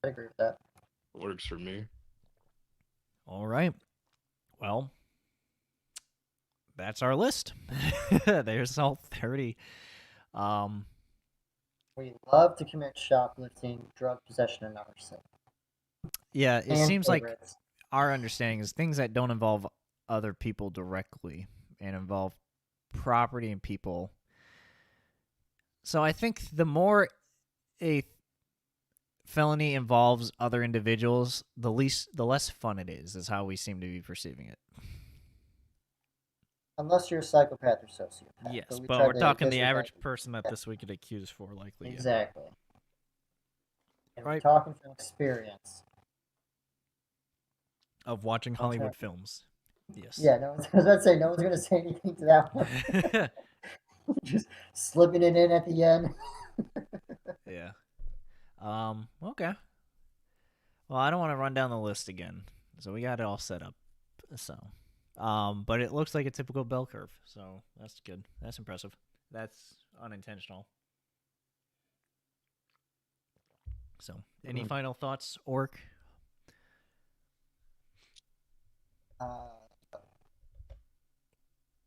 I agree with that. Works for me. All right. Well, that's our list. There's all 30. We love to commit shoplifting, drug possession, and arson. Yeah, it And seems like favorites. our understanding is things that don't involve other people directly and involve property and people. So I think the more a felony involves other individuals, the less fun it is how we seem to be perceiving it. Unless you're a psychopath or sociopath. Yes, we but tried we're to talking the disregard average it. person that Yeah, this we could accuse for likely. exactly. And we're Right. talking from experience. Of watching Don't try- Hollywood films. Yes. Yeah, no one's, I was about to say, no one's going to say anything to that one. Just slipping it in at the end. Yeah. Okay. Well, I don't want to run down the list again. So we got it all set up. So, but it looks like a typical bell curve. So that's good. That's impressive. That's unintentional. So, any final thoughts, Orik?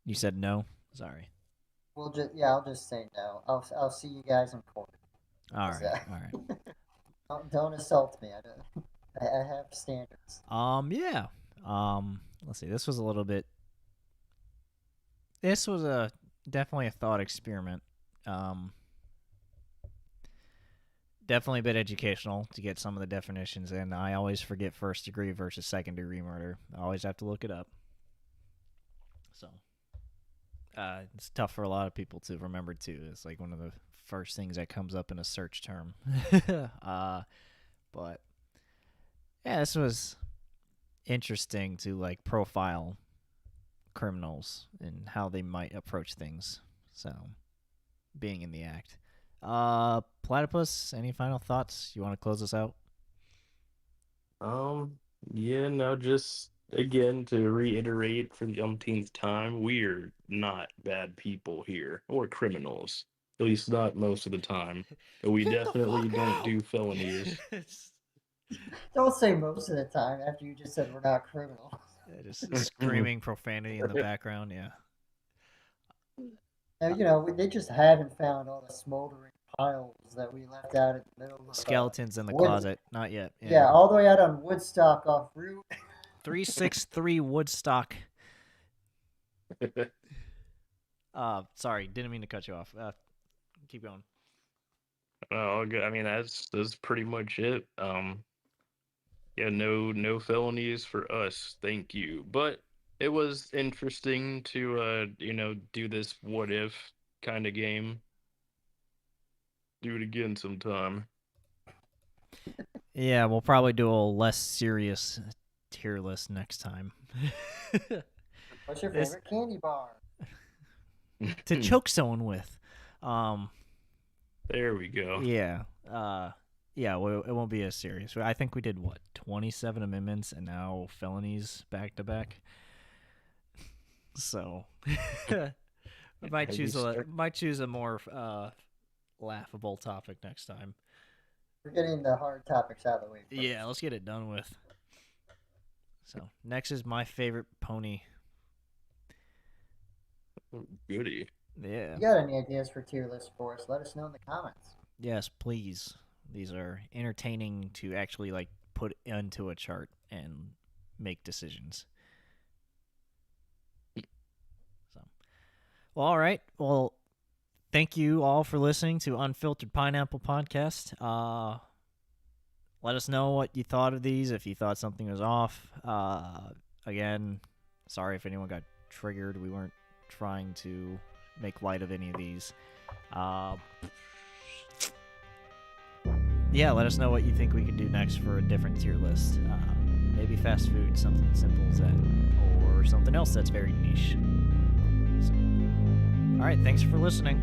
You said no. Sorry. I'll just say no. I'll see you guys in court. All How's right. that? All right. Don't assault me. I have standards. Yeah. Let's see. This was a little bit. This was definitely a thought experiment. definitely a bit educational to get some of the definitions in. I always forget first degree versus second degree murder. I always have to look it up. So it's tough for a lot of people to remember too. It's like one of the first things that comes up in a search term. But yeah, this was interesting to like profile criminals and how they might approach things. So being in the act. Platypus, any final thoughts? You want to close us out? Yeah, no, just again to reiterate for the umpteenth time, we're not bad people here or criminals. At least not most of the time. But we definitely don't do felonies. Don't say most of the time after you just said we're not criminals. Yeah, just screaming profanity in the background. Yeah. Now, they just haven't found all the smoldering piles that we left out in the middle of Skeletons in the Wood- closet. Not yet. Yeah, all the way out on Woodstock off Route. 363 Woodstock. Sorry, didn't mean to cut you off. Keep going. Oh, good. I mean, that's pretty much it. Yeah, no felonies for us. Thank you. But it was interesting to do this what if kind of game. Do it again sometime. Yeah, we'll probably do a less serious tier list next time. What's your favorite candy bar? To choke someone with. There we go. Yeah. Yeah, well, it won't be as serious. I think we did, 27 amendments and now felonies back to back. So, we might choose a more laughable topic next time. We're getting the hard topics out of the way first. Yeah, let's get it done with. So, next is my favorite pony. Goody. Yeah. If you got any ideas for tier lists for us, let us know in the comments. Yes, please. These are entertaining to actually like put into a chart and make decisions. So, well, all right. Well, thank you all for listening to Unfiltered Pineapple Podcast. Let us know what you thought of these. If you thought something was off. Again, sorry if anyone got triggered. We weren't trying to make light of any of these. Yeah, let us know what you think we can do next for a different tier list. Maybe fast food, something simple as that, or something else that's very niche. So, all right, thanks for listening.